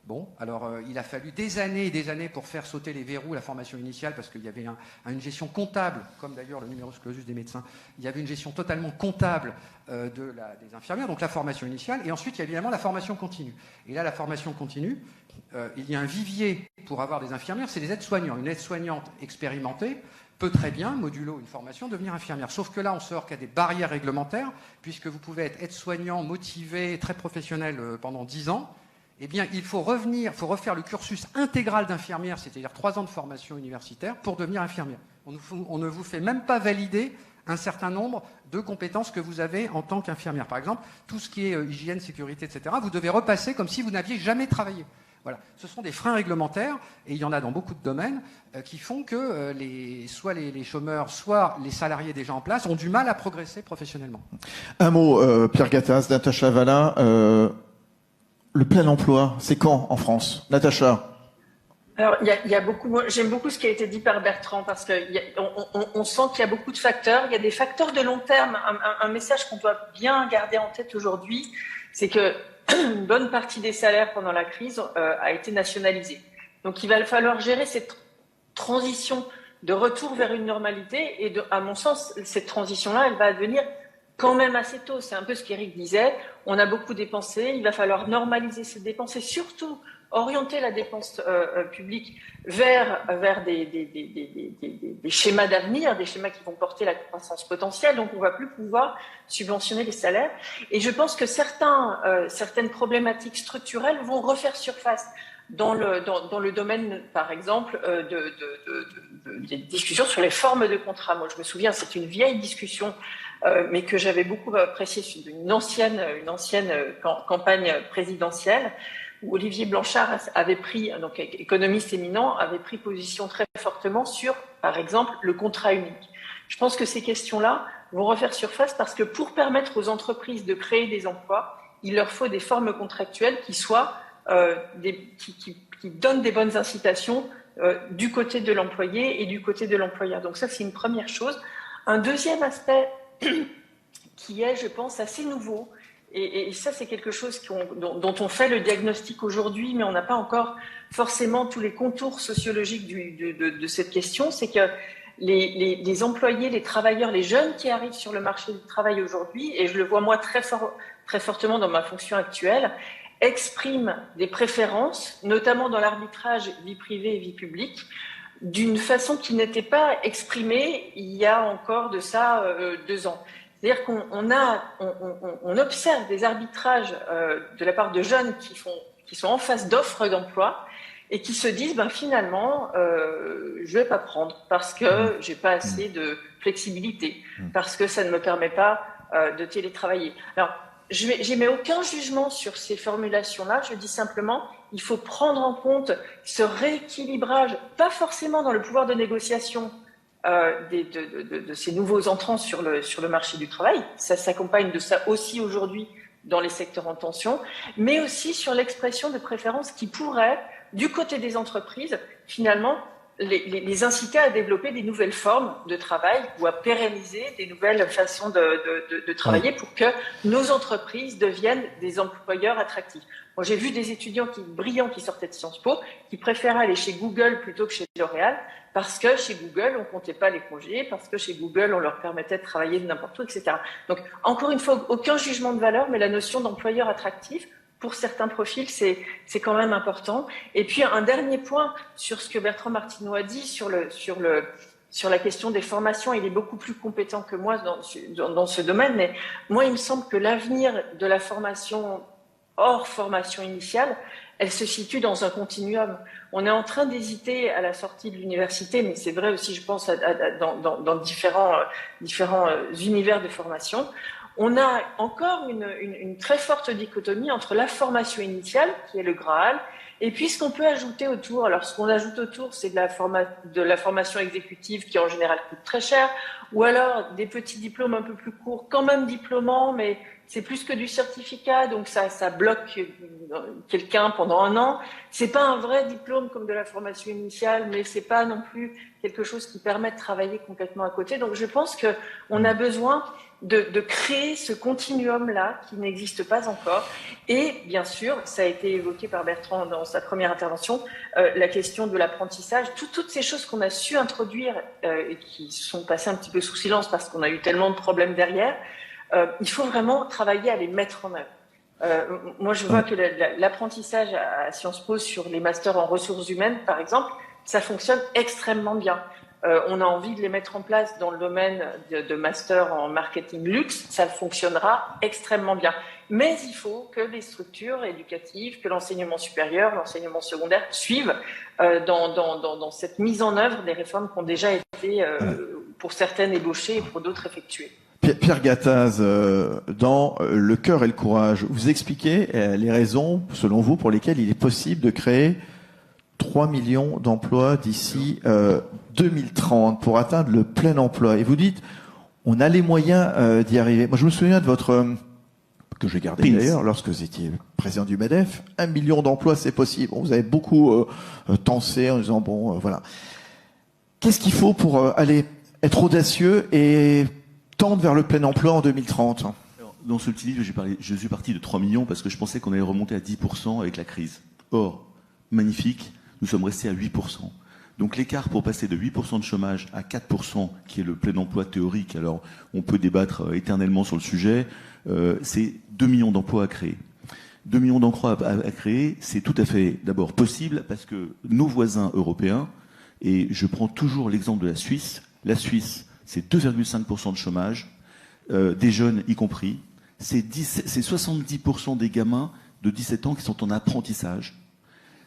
Bon, alors il a fallu des années et des années pour faire sauter les verrous, la formation initiale, parce qu'il y avait une gestion comptable, comme d'ailleurs le numerus clausus des médecins, il y avait une gestion totalement comptable des infirmières, donc la formation initiale, et ensuite il y a évidemment la formation continue. Et là, la formation continue, il y a un vivier pour avoir des infirmières, c'est des aides-soignants. Une aide-soignante expérimentée peut très bien, modulo une formation, devenir infirmière. Sauf que là, on sort qu'à des barrières réglementaires, puisque vous pouvez être aide-soignant, motivé, très professionnel pendant 10 ans, eh bien, il faut refaire le cursus intégral d'infirmière, c'est-à-dire 3 ans de formation universitaire, pour devenir infirmière. On ne vous fait même pas valider un certain nombre de compétences que vous avez en tant qu'infirmière. Par exemple, tout ce qui est hygiène, sécurité, etc., vous devez repasser comme si vous n'aviez jamais travaillé. Voilà. Ce sont des freins réglementaires, et il y en a dans beaucoup de domaines, qui font que soit les chômeurs, soit les salariés déjà en place ont du mal à progresser professionnellement. Un mot, Pierre Gattaz, Natacha Valla. Le plein emploi, c'est quand en France? Natacha? Alors, il y a beaucoup. J'aime beaucoup ce qui a été dit par Bertrand parce qu'on sent qu'il y a beaucoup de facteurs. Il y a des facteurs de long terme. Un message qu'on doit bien garder en tête aujourd'hui, c'est que une bonne partie des salaires pendant la crise a été nationalisée. Donc, il va falloir gérer cette transition de retour vers une normalité. Et à mon sens, cette transition-là, elle va advenir quand même assez tôt. C'est un peu ce qu'Éric disait. On a beaucoup dépensé. Il va falloir normaliser ces dépenses et surtout orienter la dépense publique vers des schémas d'avenir, des schémas qui vont porter la croissance potentielle. Donc, on ne va plus pouvoir subventionner les salaires. Et je pense que certaines problématiques structurelles vont refaire surface dans le domaine, par exemple, des discussions sur les formes de contrats. Moi, je me souviens, c'est une vieille discussion, mais que j'avais beaucoup appréciée d'une ancienne campagne présidentielle, où Olivier Blanchard avait pris, donc économiste éminent, avait pris position très fortement sur, par exemple, le contrat unique. Je pense que ces questions-là vont refaire surface parce que pour permettre aux entreprises de créer des emplois, il leur faut des formes contractuelles qui soient qui donnent des bonnes incitations du côté de l'employé et du côté de l'employeur. Donc ça, c'est une première chose. Un deuxième aspect qui est, je pense, assez nouveau, et ça, c'est quelque chose dont on fait le diagnostic aujourd'hui, mais on n'a pas encore forcément tous les contours sociologiques de cette question, c'est que les employés, les travailleurs, les jeunes qui arrivent sur le marché du travail aujourd'hui, et je le vois moi très fortement dans ma fonction actuelle, expriment des préférences, notamment dans l'arbitrage vie privée et vie publique, d'une façon qui n'était pas exprimée il y a encore de ça 2 ans. C'est-à-dire qu'on observe des arbitrages de la part de jeunes qui sont en face d'offres d'emploi et qui se disent finalement je vais pas prendre parce que j'ai pas assez de flexibilité, parce que ça ne me permet pas de télétravailler. Alors j'émets aucun jugement sur ces formulations-là, je dis simplement il faut prendre en compte ce rééquilibrage, pas forcément dans le pouvoir de négociation de ces nouveaux entrants sur le marché du travail, ça s'accompagne de ça aussi aujourd'hui dans les secteurs en tension, mais aussi sur l'expression de préférences qui pourraient, du côté des entreprises, finalement, les inciter à développer des nouvelles formes de travail ou à pérenniser des nouvelles façons de travailler pour que nos entreprises deviennent des employeurs attractifs. Moi, j'ai vu des étudiants brillants qui sortaient de Sciences Po, qui préféraient aller chez Google plutôt que chez L'Oréal, parce que chez Google, on comptait pas les congés, parce que chez Google, on leur permettait de travailler de n'importe où, etc. Donc, encore une fois, aucun jugement de valeur, mais la notion d'employeur attractif, pour certains profils, c'est quand même important. Et puis, un dernier point sur ce que Bertrand Martineau a dit sur la question des formations. Il est beaucoup plus compétent que moi dans ce domaine, mais moi, il me semble que l'avenir de la formation hors formation initiale, elle se situe dans un continuum. On est en train d'hésiter à la sortie de l'université, mais c'est vrai aussi, je pense, dans différents univers de formation. On a encore une très forte dichotomie entre la formation initiale, qui est le Graal, et puis ce qu'on peut ajouter autour. Alors, ce qu'on ajoute autour, c'est de la formation exécutive qui, en général, coûte très cher, ou alors des petits diplômes un peu plus courts, quand même diplômants, mais c'est plus que du certificat, donc ça bloque quelqu'un pendant 1 an. C'est pas un vrai diplôme comme de la formation initiale, mais c'est pas non plus quelque chose qui permet de travailler complètement à côté. Donc, je pense que on a besoin de créer ce continuum-là qui n'existe pas encore. Et bien sûr, ça a été évoqué par Bertrand dans sa première intervention, la question de l'apprentissage, toutes ces choses qu'on a su introduire et qui sont passées un petit peu sous silence parce qu'on a eu tellement de problèmes derrière, il faut vraiment travailler à les mettre en œuvre. Moi, je vois que l'apprentissage à Sciences Po sur les masters en ressources humaines, par exemple, ça fonctionne extrêmement bien. On a envie de les mettre en place dans le domaine de master en marketing luxe, ça fonctionnera extrêmement bien. Mais il faut que les structures éducatives, que l'enseignement supérieur, l'enseignement secondaire suivent dans cette mise en œuvre des réformes qui ont déjà été, pour certaines, ébauchées et pour d'autres effectuées. Pierre Gattaz, dans Le cœur et le courage, vous expliquez les raisons, selon vous, pour lesquelles il est possible de créer 3 millions d'emplois d'ici 2030 pour atteindre le plein emploi. Et vous dites, on a les moyens d'y arriver. Moi, je me souviens de votre, que j'ai gardé d'ailleurs, lorsque vous étiez président du MEDEF, 1 million d'emplois, c'est possible. Bon, vous avez beaucoup tensé en disant, voilà. Qu'est-ce qu'il faut pour aller être audacieux et tendre vers le plein emploi en 2030 ? Dans ce petit livre, je suis parti de 3 millions parce que je pensais qu'on allait remonter à 10% avec la crise. Or, magnifique, nous sommes restés à 8%. Donc l'écart pour passer de 8% de chômage à 4%, qui est le plein emploi théorique, alors on peut débattre éternellement sur le sujet, c'est 2 millions d'emplois à créer. 2 millions d'emplois à créer, c'est tout à fait d'abord possible parce que nos voisins européens, et je prends toujours l'exemple de la Suisse, c'est 2,5% de chômage, des jeunes y compris, c'est 70% des gamins de 17 ans qui sont en apprentissage.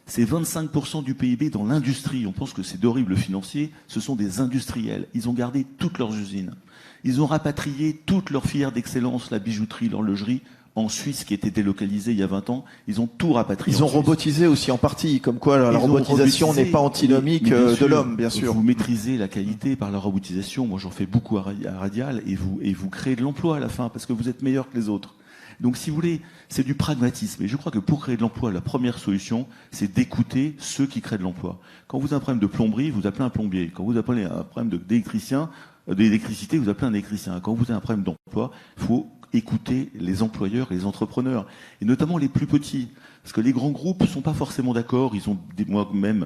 C'est 25% du PIB dans l'industrie. On pense que c'est d'horribles financiers. Ce sont des industriels. Ils ont gardé toutes leurs usines. Ils ont rapatrié toutes leurs filières d'excellence, la bijouterie, l'horlogerie, en Suisse, qui était délocalisée il y a 20 ans. Ils ont tout rapatrié. Ils ont robotisé aussi en partie, comme quoi la robotisation n'est pas antinomique de l'homme, bien sûr. Vous maîtrisez la qualité par la robotisation. Moi, j'en fais beaucoup à Radial, et vous créez de l'emploi à la fin, parce que vous êtes meilleur que les autres. Donc, si vous voulez, c'est du pragmatisme. Et je crois que pour créer de l'emploi, la première solution, c'est d'écouter ceux qui créent de l'emploi. Quand vous avez un problème de plomberie, vous appelez un plombier. Quand vous avez un problème d'électricité, vous appelez un électricien. Quand vous avez un problème d'emploi, il faut écouter les employeurs et les entrepreneurs, et notamment les plus petits. Parce que les grands groupes sont pas forcément d'accord. Ils ont moi-même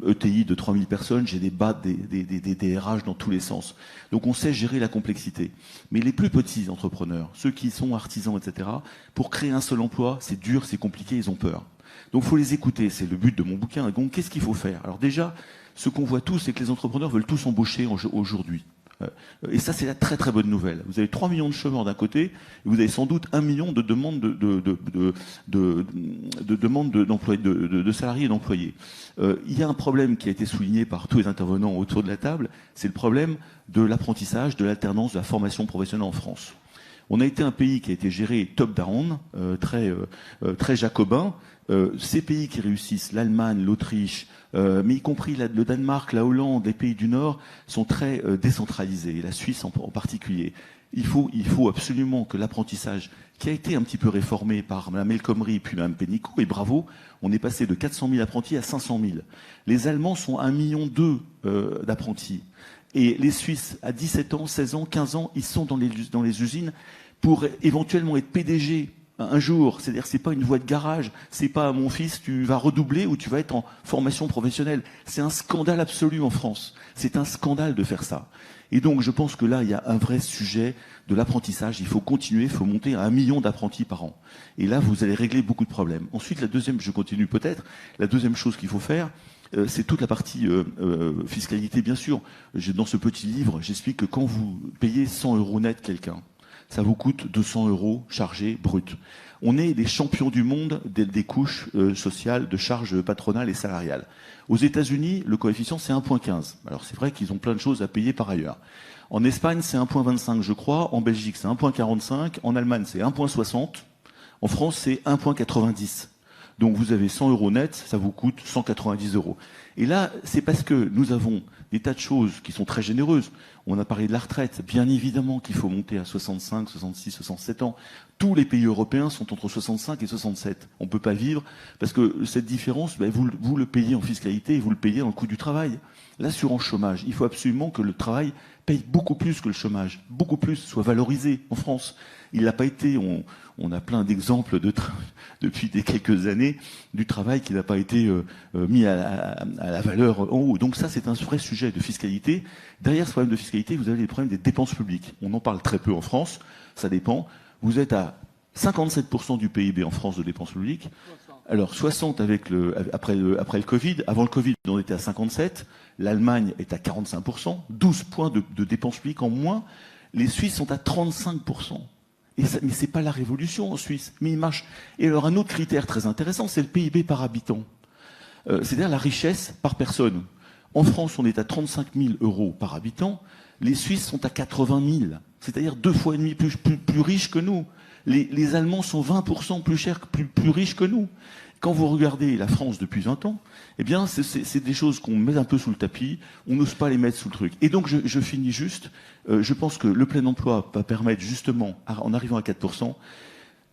ETI de 3000 personnes, j'ai des RH dans tous les sens. Donc on sait gérer la complexité. Mais les plus petits entrepreneurs, ceux qui sont artisans, etc., pour créer un seul emploi, c'est dur, c'est compliqué, ils ont peur. Donc il faut les écouter, c'est le but de mon bouquin. Donc qu'est-ce qu'il faut faire? Alors déjà, ce qu'on voit tous, c'est que les entrepreneurs veulent tous embaucher aujourd'hui. Et ça, c'est la très très bonne nouvelle. Vous avez 3 millions de chômeurs d'un côté, et vous avez sans doute 1 million de demandes de salariés et d'employés. Il y a un problème qui a été souligné par tous les intervenants autour de la table, c'est le problème de l'apprentissage, de l'alternance, de la formation professionnelle en France. On a été un pays qui a été géré top-down, très jacobin. Ces pays qui réussissent, l'Allemagne, l'Autriche, mais y compris le Danemark, la Hollande, les pays du Nord, sont très décentralisés, la Suisse en particulier. Il faut absolument que l'apprentissage, qui a été un petit peu réformé par Mme El Khomri puis Mme Pénicaud, et bravo, on est passé de 400 000 apprentis à 500 000. Les Allemands sont 1,2 million d'apprentis. Et les Suisses, à 17 ans, 16 ans, 15 ans, ils sont dans les usines pour éventuellement être PDG un jour. C'est-à-dire, c'est pas une voie de garage. C'est pas, mon fils, tu vas redoubler ou tu vas être en formation professionnelle. C'est un scandale absolu en France. C'est un scandale de faire ça. Et donc, je pense que là, il y a un vrai sujet de l'apprentissage. Il faut continuer, il faut monter à 1 million d'apprentis par an. Et là, vous allez régler beaucoup de problèmes. Ensuite, la deuxième chose qu'il faut faire, c'est toute la partie fiscalité, bien sûr. Dans ce petit livre, j'explique que quand vous payez 100 € net quelqu'un, ça vous coûte 200 € chargés bruts. On est les champions du monde des couches sociales de charges patronales et salariales. Aux États-Unis, le coefficient, c'est 1,15. Alors c'est vrai qu'ils ont plein de choses à payer par ailleurs. En Espagne, c'est 1,25, je crois. En Belgique, c'est 1,45. En Allemagne, c'est 1,60. En France, c'est 1,90. Donc vous avez 100 € net, ça vous coûte 190 €. Et là, c'est parce que nous avons des tas de choses qui sont très généreuses. On a parlé de la retraite. Bien évidemment qu'il faut monter à 65, 66, 67 ans. Tous les pays européens sont entre 65 et 67. On ne peut pas vivre parce que cette différence, vous le payez en fiscalité et vous le payez dans le coût du travail. L'assurance chômage, il faut absolument que le travail paye beaucoup plus que le chômage, beaucoup plus, soit valorisé en France. Il n'a pas été, on a plein d'exemples depuis quelques années du travail qui n'a pas été mis à la valeur en haut. Donc ça, c'est un vrai sujet de fiscalité. Derrière ce problème de fiscalité, vous avez les problèmes des dépenses publiques. On en parle très peu en France, ça dépend. Vous êtes à 57% du PIB en France de dépenses publiques. Alors 60 après le Covid. Avant le Covid, on était à 57. L'Allemagne est à 45%. 12 points de dépenses publiques en moins. Les Suisses sont à 35%. Mais c'est pas la révolution en Suisse. Mais il marche. Et alors un autre critère très intéressant, c'est le PIB par habitant. C'est-à-dire la richesse par personne. En France, on est à 35 000 € par habitant. Les Suisses sont à 80 000. C'est-à-dire 2,5 fois plus riches que nous. Les Allemands sont 20% plus chers, plus riches que nous. Quand vous regardez la France depuis 20 ans, eh bien, c'est des choses qu'on met un peu sous le tapis, on n'ose pas les mettre sous le truc. Et donc, je finis juste, je pense que le plein emploi va permettre justement, en arrivant à 4%,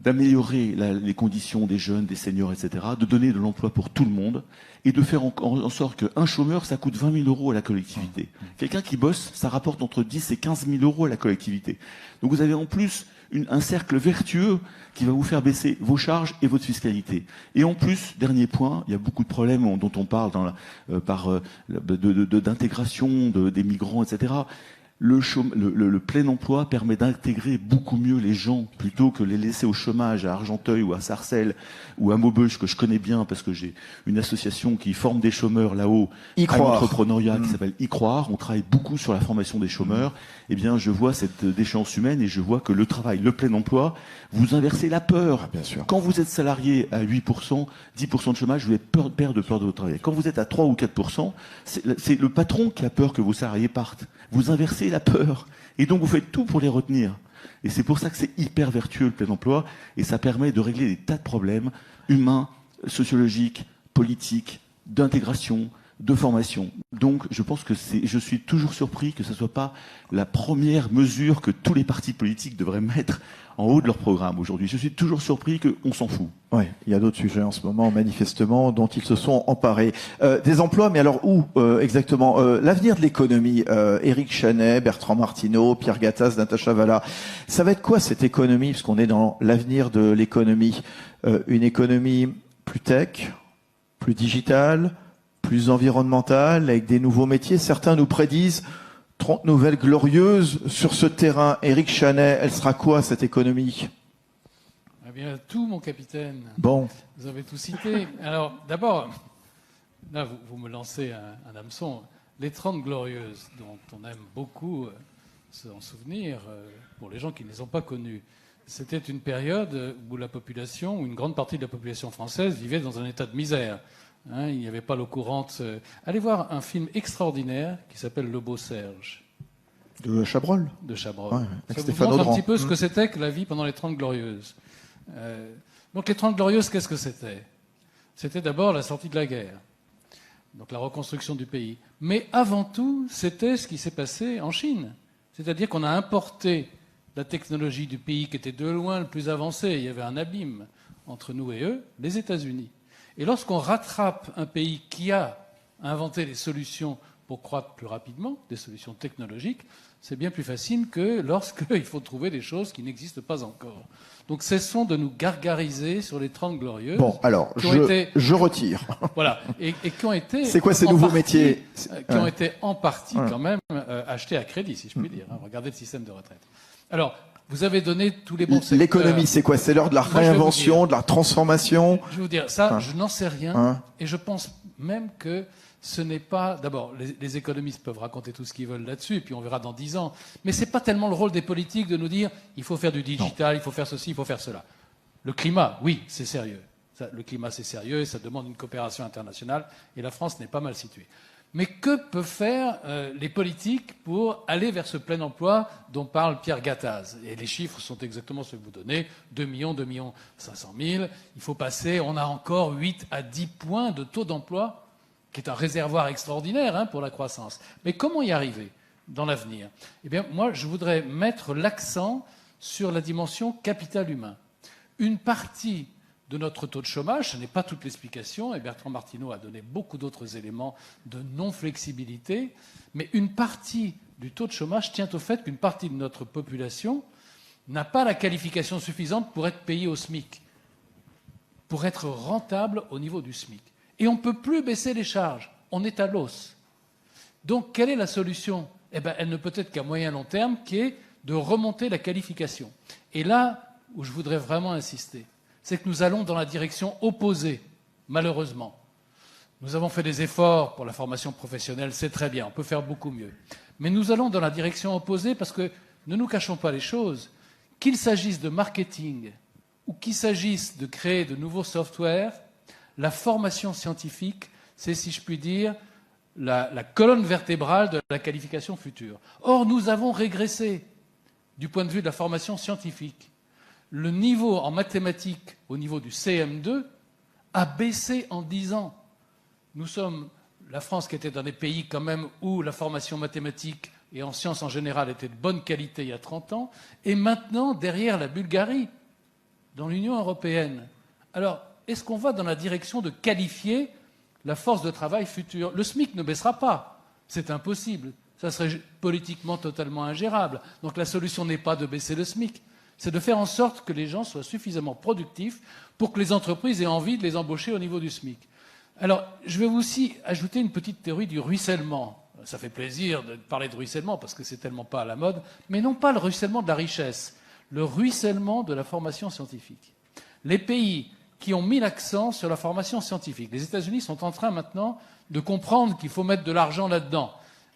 d'améliorer les conditions des jeunes, des seniors, etc., de donner de l'emploi pour tout le monde, et de faire en sorte qu'un chômeur, ça coûte 20 000 € à la collectivité. Quelqu'un qui bosse, ça rapporte entre 10 et 15 000 € à la collectivité. Donc vous avez en plus un cercle vertueux qui va vous faire baisser vos charges et votre fiscalité. Et en plus, dernier point, il y a beaucoup de problèmes dont on parle d'intégration des migrants, etc. le plein emploi permet d'intégrer beaucoup mieux les gens plutôt que les laisser au chômage à Argenteuil ou à Sarcelles ou à Maubeuge, que je connais bien parce que j'ai une association qui forme des chômeurs là-haut à l'entrepreneuriat qui s'appelle Y Croire. On travaille beaucoup sur la formation des chômeurs. Eh bien, je vois cette déchéance humaine et je vois que le travail, le plein emploi, vous inversez la peur. Ah, bien sûr. Quand vous êtes salarié à 8%, 10% de chômage, vous avez peur de votre travail. Quand vous êtes à 3 ou 4%, c'est le patron qui a peur que vos salariés partent. Vous inversez la peur. Et donc, vous faites tout pour les retenir. Et c'est pour ça que c'est hyper vertueux, le plein emploi. Et ça permet de régler des tas de problèmes humains, sociologiques, politiques, d'intégration, de formation. Donc, je pense que je suis toujours surpris que ce ne soit pas la première mesure que tous les partis politiques devraient mettre en haut de leur programme aujourd'hui. Je suis toujours surpris qu'on s'en fout. Oui, il y a d'autres sujets en ce moment, manifestement, dont ils se sont emparés. Des emplois, mais alors où exactement l'avenir de l'économie, Éric Chanet, Bertrand Martineau, Pierre Gattaz, Natacha Valla, ça va être quoi cette économie, puisqu'on est dans l'avenir de l'économie, une économie plus tech, plus digitale, plus environnementale, avec des nouveaux métiers. Certains nous prédisent 30 nouvelles glorieuses sur ce terrain. Éric Chanet, elle sera quoi cette économie ? Eh bien, tout, mon capitaine. Bon. Vous avez tout cité. Alors, d'abord, là, vous me lancez un hameçon. Les 30 glorieuses, dont on aime beaucoup s'en souvenir, pour les gens qui ne les ont pas connues, c'était une période où la population, où une grande partie de la population française vivait dans un état de misère. Hein, il n'y avait pas l'eau courante. Allez voir un film extraordinaire qui s'appelle Le Beau Serge. De Chabrol. De Chabrol. Ouais, ça vous montre un petit peu ce que c'était que la vie pendant les 30 Glorieuses. Donc les 30 Glorieuses, qu'est-ce que c'était ? C'était d'abord la sortie de la guerre, donc la reconstruction du pays. Mais avant tout, c'était ce qui s'est passé en Chine. C'est-à-dire qu'on a importé la technologie du pays qui était de loin le plus avancé. Il y avait un abîme entre nous et eux, les États-Unis. Et lorsqu'on rattrape un pays qui a inventé les solutions pour croître plus rapidement, des solutions technologiques, c'est bien plus facile que lorsqu'il faut trouver des choses qui n'existent pas encore. Donc cessons de nous gargariser sur les 30 glorieuses. Bon, alors, je retire. Voilà, et qui ont été... C'est quoi ces nouveaux métiers qui ont été en partie quand même achetés à crédit, si je puis dire. Regardez le système de retraite. Alors, vous avez donné tous les bons secteurs. L'économie, c'est quoi ? C'est l'heure de la réinvention, de la transformation ? Je vais vous dire, ça, je n'en sais rien. Et je pense même que ce n'est pas... D'abord, les économistes peuvent raconter tout ce qu'ils veulent là-dessus, et puis on verra dans 10 ans. Mais ce n'est pas tellement le rôle des politiques de nous dire il faut faire du digital, il faut faire ceci, il faut faire cela. Le climat, oui, c'est sérieux. Le climat, c'est sérieux, et ça demande une coopération internationale, et la France n'est pas mal située. Mais que peuvent faire les politiques pour aller vers ce plein emploi dont parle Pierre Gattaz ? Et les chiffres sont exactement ceux que vous donnez, 2 millions, 500 000. Il faut passer, on a encore 8 à 10 points de taux d'emploi, qui est un réservoir extraordinaire pour la croissance. Mais comment y arriver dans l'avenir ? Eh bien, moi, je voudrais mettre l'accent sur la dimension capital humain. Une partie de notre taux de chômage, ce n'est pas toute l'explication, et Bertrand Martineau a donné beaucoup d'autres éléments de non-flexibilité, mais une partie du taux de chômage tient au fait qu'une partie de notre population n'a pas la qualification suffisante pour être payée au SMIC, pour être rentable au niveau du SMIC. Et on ne peut plus baisser les charges, on est à l'os. Donc quelle est la solution ? Eh bien, elle ne peut être qu'à moyen long terme, qui est de remonter la qualification. Et là où je voudrais vraiment insister, c'est que nous allons dans la direction opposée, malheureusement. Nous avons fait des efforts pour la formation professionnelle, c'est très bien, on peut faire beaucoup mieux. Mais nous allons dans la direction opposée parce que, ne nous cachons pas les choses, qu'il s'agisse de marketing ou qu'il s'agisse de créer de nouveaux softwares, la formation scientifique, c'est, si je puis dire, la colonne vertébrale de la qualification future. Or, nous avons régressé du point de vue de la formation scientifique. Le niveau en mathématiques au niveau du CM2 a baissé en 10 ans. Nous sommes la France qui était dans des pays quand même où la formation mathématique et en sciences en général était de bonne qualité il y a 30 ans, et maintenant derrière la Bulgarie, dans l'Union européenne. Alors, est-ce qu'on va dans la direction de qualifier la force de travail future ? Le SMIC ne baissera pas, c'est impossible. Ça serait politiquement totalement ingérable. Donc la solution n'est pas de baisser le SMIC, c'est de faire en sorte que les gens soient suffisamment productifs pour que les entreprises aient envie de les embaucher au niveau du SMIC. Alors, je vais aussi ajouter une petite théorie du ruissellement. Ça fait plaisir de parler de ruissellement parce que c'est tellement pas à la mode, mais non pas le ruissellement de la richesse, le ruissellement de la formation scientifique. Les pays qui ont mis l'accent sur la formation scientifique, les États-Unis sont en train maintenant de comprendre qu'il faut mettre de l'argent là-dedans.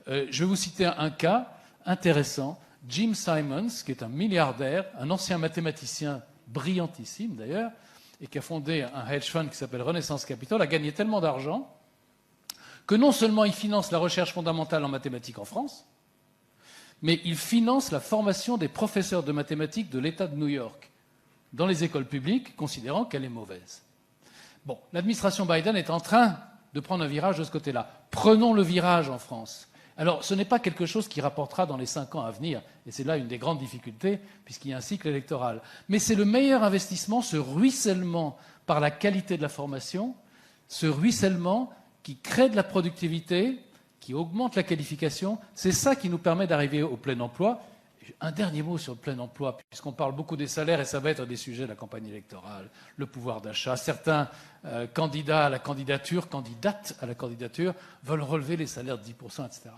Je vais vous citer un cas intéressant. Jim Simons, qui est un milliardaire, un ancien mathématicien brillantissime d'ailleurs, et qui a fondé un hedge fund qui s'appelle Renaissance Capital, a gagné tellement d'argent que non seulement il finance la recherche fondamentale en mathématiques en France, mais il finance la formation des professeurs de mathématiques de l'État de New York dans les écoles publiques, considérant qu'elle est mauvaise. Bon, l'administration Biden est en train de prendre un virage de ce côté-là. Prenons le virage en France. Alors, ce n'est pas quelque chose qui rapportera dans les 5 ans à venir, et c'est là une des grandes difficultés, puisqu'il y a un cycle électoral. Mais c'est le meilleur investissement, ce ruissellement par la qualité de la formation, ce ruissellement qui crée de la productivité, qui augmente la qualification. C'est ça qui nous permet d'arriver au plein emploi. Un dernier mot sur le plein emploi, puisqu'on parle beaucoup des salaires, et ça va être des sujets de la campagne électorale, le pouvoir d'achat. Certains candidats à la candidature, candidates à la candidature, veulent relever les salaires de 10%, etc.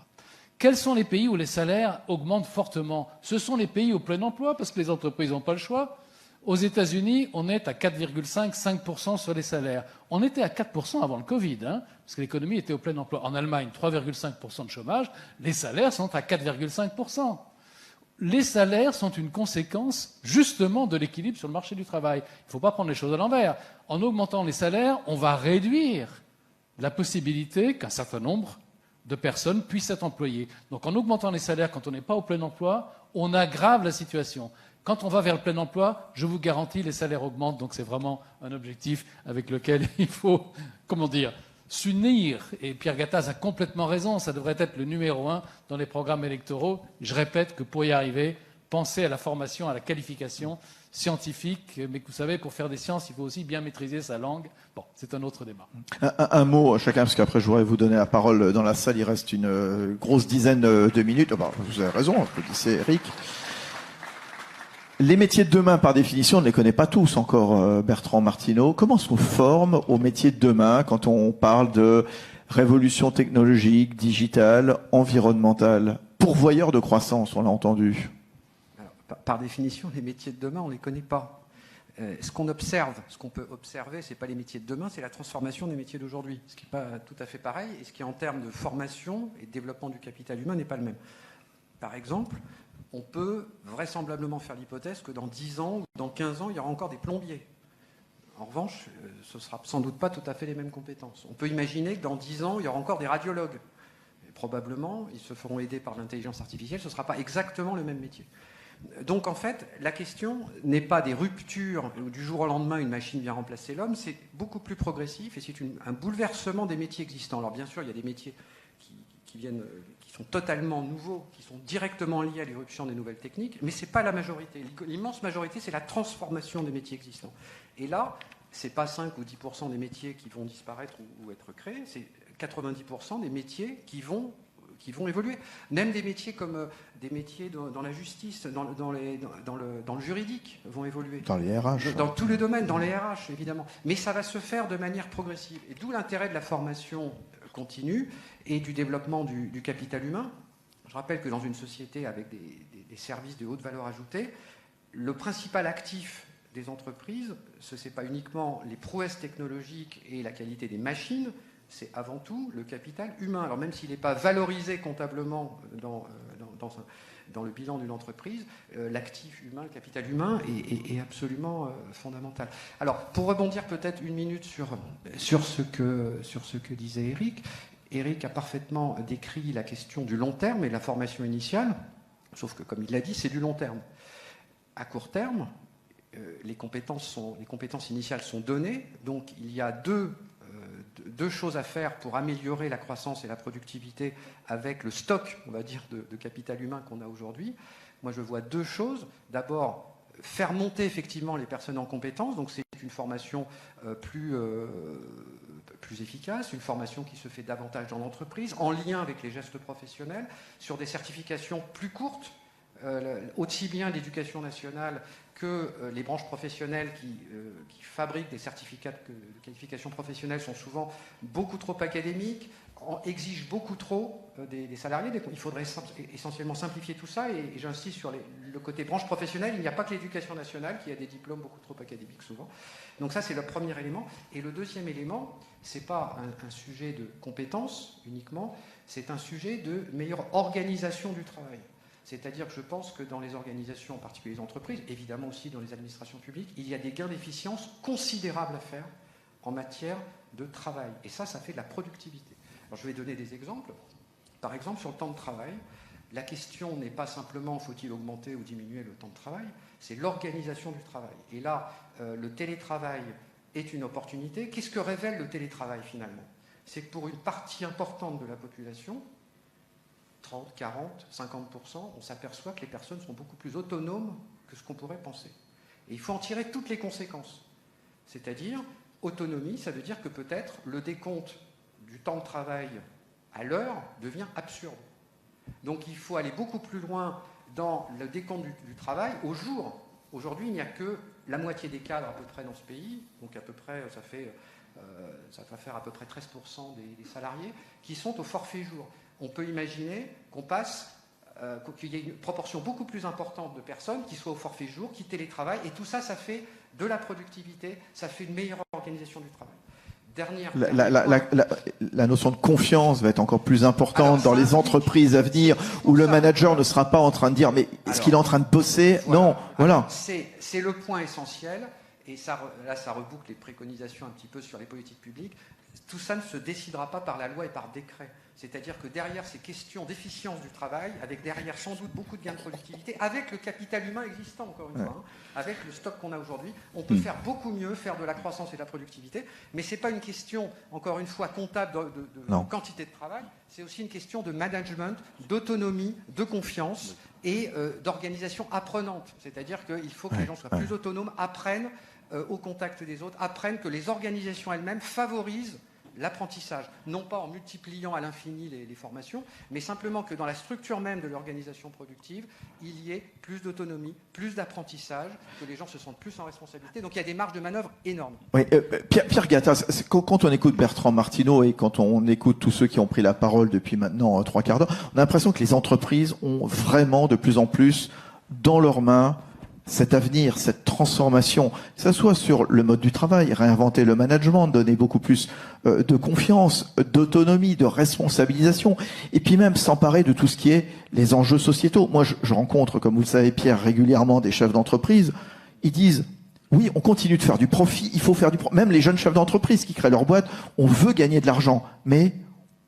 Quels sont les pays où les salaires augmentent fortement? Ce sont les pays au plein emploi, parce que les entreprises n'ont pas le choix. Aux États-Unis, on est à 4,5% sur les salaires. On était à 4% avant le Covid, parce que l'économie était au plein emploi. En Allemagne, 3,5% de chômage. Les salaires sont à 4,5%. Les salaires sont une conséquence, justement, de l'équilibre sur le marché du travail. Il ne faut pas prendre les choses à l'envers. En augmentant les salaires, on va réduire la possibilité qu'un certain nombre de personnes puissent être employées. Donc en augmentant les salaires quand on n'est pas au plein emploi, on aggrave la situation. Quand on va vers le plein emploi, je vous garantis, les salaires augmentent. Donc c'est vraiment un objectif avec lequel il faut, s'unir. Et Pierre Gattaz a complètement raison, ça devrait être le numéro 1 dans les programmes électoraux. Je répète que pour y arriver, pensez à la formation, à la qualification scientifique. Mais vous savez, pour faire des sciences, il faut aussi bien maîtriser sa langue. Bon, c'est un autre débat. Un mot chacun, parce qu'après je voudrais vous donner la parole dans la salle. Il reste une grosse dizaine de minutes. Vous avez raison, applaudissez Eric. Les métiers de demain, par définition, on ne les connaît pas tous encore, Bertrand Martineau. Comment on se forme aux métiers de demain quand on parle de révolution technologique, digitale, environnementale, pourvoyeur de croissance, on l'a entendu? Alors, par définition, les métiers de demain, on ne les connaît pas. Ce qu'on observe, ce qu'on peut observer, ce n'est pas les métiers de demain, c'est la transformation des métiers d'aujourd'hui. Ce qui n'est pas tout à fait pareil, et ce qui, en termes de formation et de développement du capital humain, n'est pas le même. Par exemple, on peut vraisemblablement faire l'hypothèse que dans 10 ans ou dans 15 ans, il y aura encore des plombiers. En revanche, ce ne sera sans doute pas tout à fait les mêmes compétences. On peut imaginer que dans 10 ans, il y aura encore des radiologues. Et probablement, ils se feront aider par l'intelligence artificielle, ce ne sera pas exactement le même métier. Donc en fait, la question n'est pas des ruptures où du jour au lendemain une machine vient remplacer l'homme, c'est beaucoup plus progressif et c'est un bouleversement des métiers existants. Alors bien sûr, il y a des métiers qui sont totalement nouveaux, qui sont directement liés à l'irruption des nouvelles techniques, mais ce n'est pas la majorité. L'immense majorité, c'est la transformation des métiers existants. Et là, ce n'est pas 5 ou 10% des métiers qui vont disparaître ou être créés, c'est 90% des métiers qui vont évoluer. Même des métiers comme des métiers dans la justice, dans le juridique vont évoluer. Dans les RH. Dans tous les domaines, dans les RH, évidemment. Mais ça va se faire de manière progressive. Et d'où l'intérêt de la formation continue et du développement du capital humain. Je rappelle que dans une société avec des services de haute valeur ajoutée, le principal actif des entreprises, ce n'est pas uniquement les prouesses technologiques et la qualité des machines, c'est avant tout le capital humain. Alors même s'il n'est pas valorisé comptablement dans le bilan d'une entreprise, l'actif humain, le capital humain est absolument fondamental. Alors pour rebondir peut-être une minute sur ce que disait Eric, Eric a parfaitement décrit la question du long terme et de la formation initiale, sauf que comme il l'a dit, c'est du long terme. À court terme, les compétences initiales sont données, donc il y a deux choses à faire pour améliorer la croissance et la productivité avec le stock, on va dire, de capital humain qu'on a aujourd'hui. Moi, je vois deux choses. D'abord, faire monter effectivement les personnes en compétences, donc c'est une formation plus efficace, une formation qui se fait davantage dans l'entreprise, en lien avec les gestes professionnels, sur des certifications plus courtes, aussi bien l'éducation nationale que les branches professionnelles qui fabriquent des certificats de qualification professionnelle sont souvent beaucoup trop académiques, exige beaucoup trop des salariés. Il faudrait essentiellement simplifier tout ça, et j'insiste sur le côté branche professionnelle. Il n'y a pas que l'éducation nationale qui a des diplômes beaucoup trop académiques souvent. Donc ça, c'est le premier élément. Et le deuxième élément, ce n'est pas un sujet de compétences uniquement, c'est un sujet de meilleure organisation du travail. C'est-à-dire que je pense que dans les organisations, en particulier les entreprises, évidemment aussi dans les administrations publiques, il y a des gains d'efficience considérables à faire en matière de travail. Et ça fait de la productivité. Alors, je vais donner des exemples. Par exemple, sur le temps de travail, la question n'est pas simplement faut-il augmenter ou diminuer le temps de travail, c'est l'organisation du travail. Et là, le télétravail est une opportunité. Qu'est-ce que révèle le télétravail finalement? C'est que pour une partie importante de la population, 30, 40, 50%, on s'aperçoit que les personnes sont beaucoup plus autonomes que ce qu'on pourrait penser. Et il faut en tirer toutes les conséquences. C'est-à-dire, autonomie, ça veut dire que peut-être le décompte du temps de travail à l'heure devient absurde. Donc il faut aller beaucoup plus loin dans le décompte du travail au jour. Aujourd'hui, il n'y a que la moitié des cadres à peu près dans ce pays, donc à peu près, ça va faire à peu près 13% des salariés, qui sont au forfait jour. On peut imaginer qu'il y ait une proportion beaucoup plus importante de personnes qui soient au forfait jour, qui télétravaillent, et tout ça, ça fait de la productivité, ça fait une meilleure organisation du travail. La notion de confiance va être encore plus importante dans les entreprises à venir, où le manager ne sera pas en train de dire mais est-ce qu'il est en train de bosser? Non, voilà. C'est le point essentiel, et ça reboucle les préconisations un petit peu sur les politiques publiques. Tout ça ne se décidera pas par la loi et par décret. C'est-à-dire que derrière ces questions d'efficience du travail, avec derrière sans doute beaucoup de gains de productivité, avec le capital humain existant, encore une fois, avec le stock qu'on a aujourd'hui, on peut faire beaucoup mieux, faire de la croissance et de la productivité. Mais ce n'est pas une question, encore une fois, comptable de quantité de travail, c'est aussi une question de management, d'autonomie, de confiance et d'organisation apprenante. C'est-à-dire qu'il faut que les gens soient plus autonomes, apprennent au contact des autres, apprennent que les organisations elles-mêmes favorisent l'apprentissage, non pas en multipliant à l'infini les formations, mais simplement que dans la structure même de l'organisation productive, il y ait plus d'autonomie, plus d'apprentissage, que les gens se sentent plus en responsabilité. Donc il y a des marges de manœuvre énormes. Oui, Pierre Gattaz, quand on écoute Bertrand Martineau et quand on écoute tous ceux qui ont pris la parole depuis maintenant 3 quarts d'heure, on a l'impression que les entreprises ont vraiment de plus en plus dans leurs mains cet avenir, cette transformation, que ce soit sur le mode du travail, réinventer le management, donner beaucoup plus de confiance, d'autonomie, de responsabilisation, et puis même s'emparer de tout ce qui est les enjeux sociétaux. Moi, je rencontre, comme vous le savez, Pierre, régulièrement des chefs d'entreprise. Ils disent, oui, on continue de faire du profit, il faut faire du profit. Même les jeunes chefs d'entreprise qui créent leur boîte, on veut gagner de l'argent, mais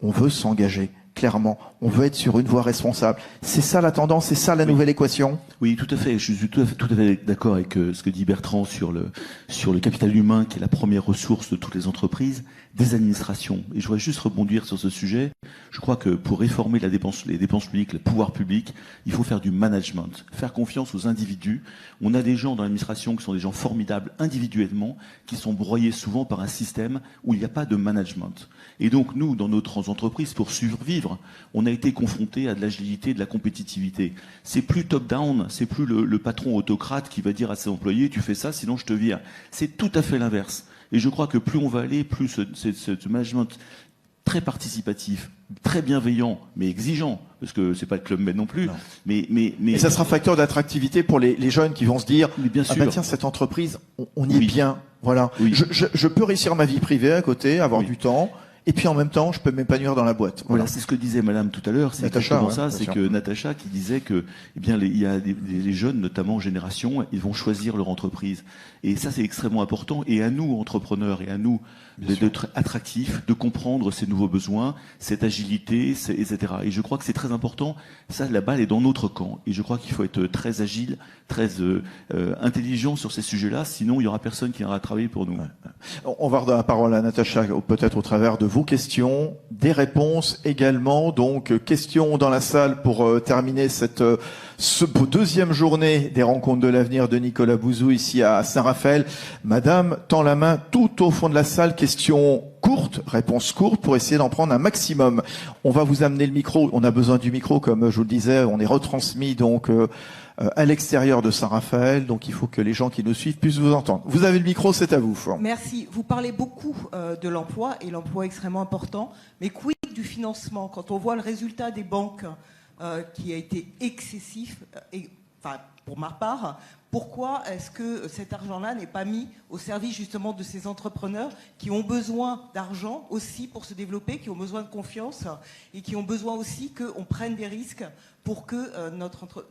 on veut s'engager. Clairement, on veut être sur une voie responsable. C'est ça la tendance, c'est ça la nouvelle équation. Oui, tout à fait. Je suis tout à fait d'accord avec ce que dit Bertrand sur le capital humain, qui est la première ressource de toutes les entreprises, des administrations. Et je voudrais juste rebondir sur ce sujet. Je crois que pour réformer les dépenses publiques, le pouvoir public, il faut faire du management, faire confiance aux individus. On a des gens dans l'administration qui sont des gens formidables individuellement, qui sont broyés souvent par un système où il n'y a pas de management. Et donc nous, dans notre entreprise, pour survivre, on a été confronté à de l'agilité, de la compétitivité. C'est plus top-down, c'est plus le patron autocrate qui va dire à ses employés, tu fais ça, sinon je te vire. C'est tout à fait l'inverse. Et je crois que plus on va aller, plus ce management très participatif, très bienveillant, mais exigeant, parce que c'est pas le Club Med non plus. Non. Mais et ça sera facteur d'attractivité pour les jeunes qui vont se dire, bien sûr. ah bah tiens, cette entreprise, on y est bien. Voilà. Oui. Je peux réussir ma vie privée à côté, avoir du temps. Et puis en même temps, je peux m'épanouir dans la boîte. Voilà, c'est ce que disait Madame tout à l'heure. C'est exactement ça. C'est que Natacha qui disait que, eh bien, il y a les jeunes, notamment en génération, ils vont choisir leur entreprise. Et ça, c'est extrêmement important. Et à nous, entrepreneurs, et à nous, d'être attractifs, de comprendre ces nouveaux besoins, cette agilité, etc. Et je crois que c'est très important. Ça, la balle est dans notre camp. Et je crois qu'il faut être très agile, très intelligent sur ces sujets-là. Sinon, il y aura personne qui ira travailler pour nous. Ouais. On va redonner la parole à Natacha, peut-être au travers de vos questions, des réponses également. Donc, questions dans la salle pour terminer cette deuxième journée des rencontres de l'avenir de Nicolas Bouzou ici à Saint-Raphaël. Madame tend la main tout au fond de la salle. Question courte, réponse courte pour essayer d'en prendre un maximum. On va vous amener le micro. On a besoin du micro, comme je vous le disais. On est retransmis donc à l'extérieur de Saint-Raphaël. Donc il faut que les gens qui nous suivent puissent vous entendre. Vous avez le micro, c'est à vous. Merci. Vous parlez beaucoup de l'emploi et l'emploi est extrêmement important. Mais quid du financement, quand on voit le résultat des banques qui a été excessif, pour ma part, pourquoi est-ce que cet argent-là n'est pas mis au service justement de ces entrepreneurs qui ont besoin d'argent aussi pour se développer, qui ont besoin de confiance et qui ont besoin aussi qu'on prenne des risques pour que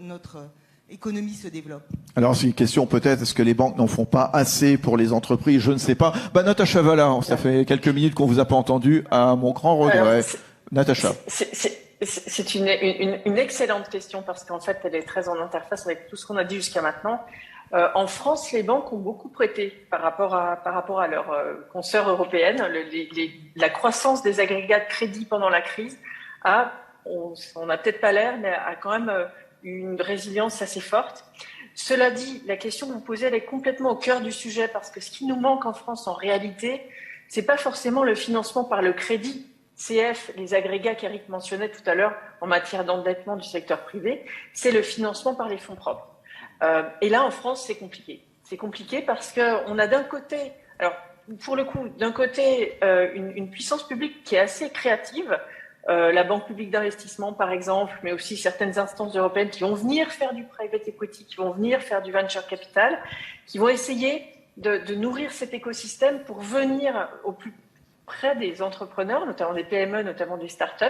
notre économie se développe. Alors c'est une question peut-être, est-ce que les banques n'en font pas assez pour les entreprises? Je ne sais pas. Natacha Valla, ça fait quelques minutes qu'on vous a pas entendu, à mon grand regret. Natacha. C'est une excellente question parce qu'en fait, elle est très en interface avec tout ce qu'on a dit jusqu'à maintenant. En France, les banques ont beaucoup prêté par rapport à leurs consoeurs européennes. La croissance des agrégats de crédit pendant la crise on n'a peut-être pas l'air, mais a quand même une résilience assez forte. Cela dit, la question que vous posez, elle est complètement au cœur du sujet parce que ce qui nous manque en France, en réalité, c'est pas forcément le financement par le crédit. CF, les agrégats qu'Éric mentionnait tout à l'heure en matière d'endettement du secteur privé, c'est le financement par les fonds propres. Et là, en France, c'est compliqué. C'est compliqué parce qu'on a d'un côté, alors pour le coup, d'un côté, une puissance publique qui est assez créative, la Banque publique d'investissement par exemple, mais aussi certaines instances européennes qui vont venir faire du private equity, qui vont venir faire du venture capital, qui vont essayer de nourrir cet écosystème pour venir au plus près des entrepreneurs, notamment des PME, notamment des startups,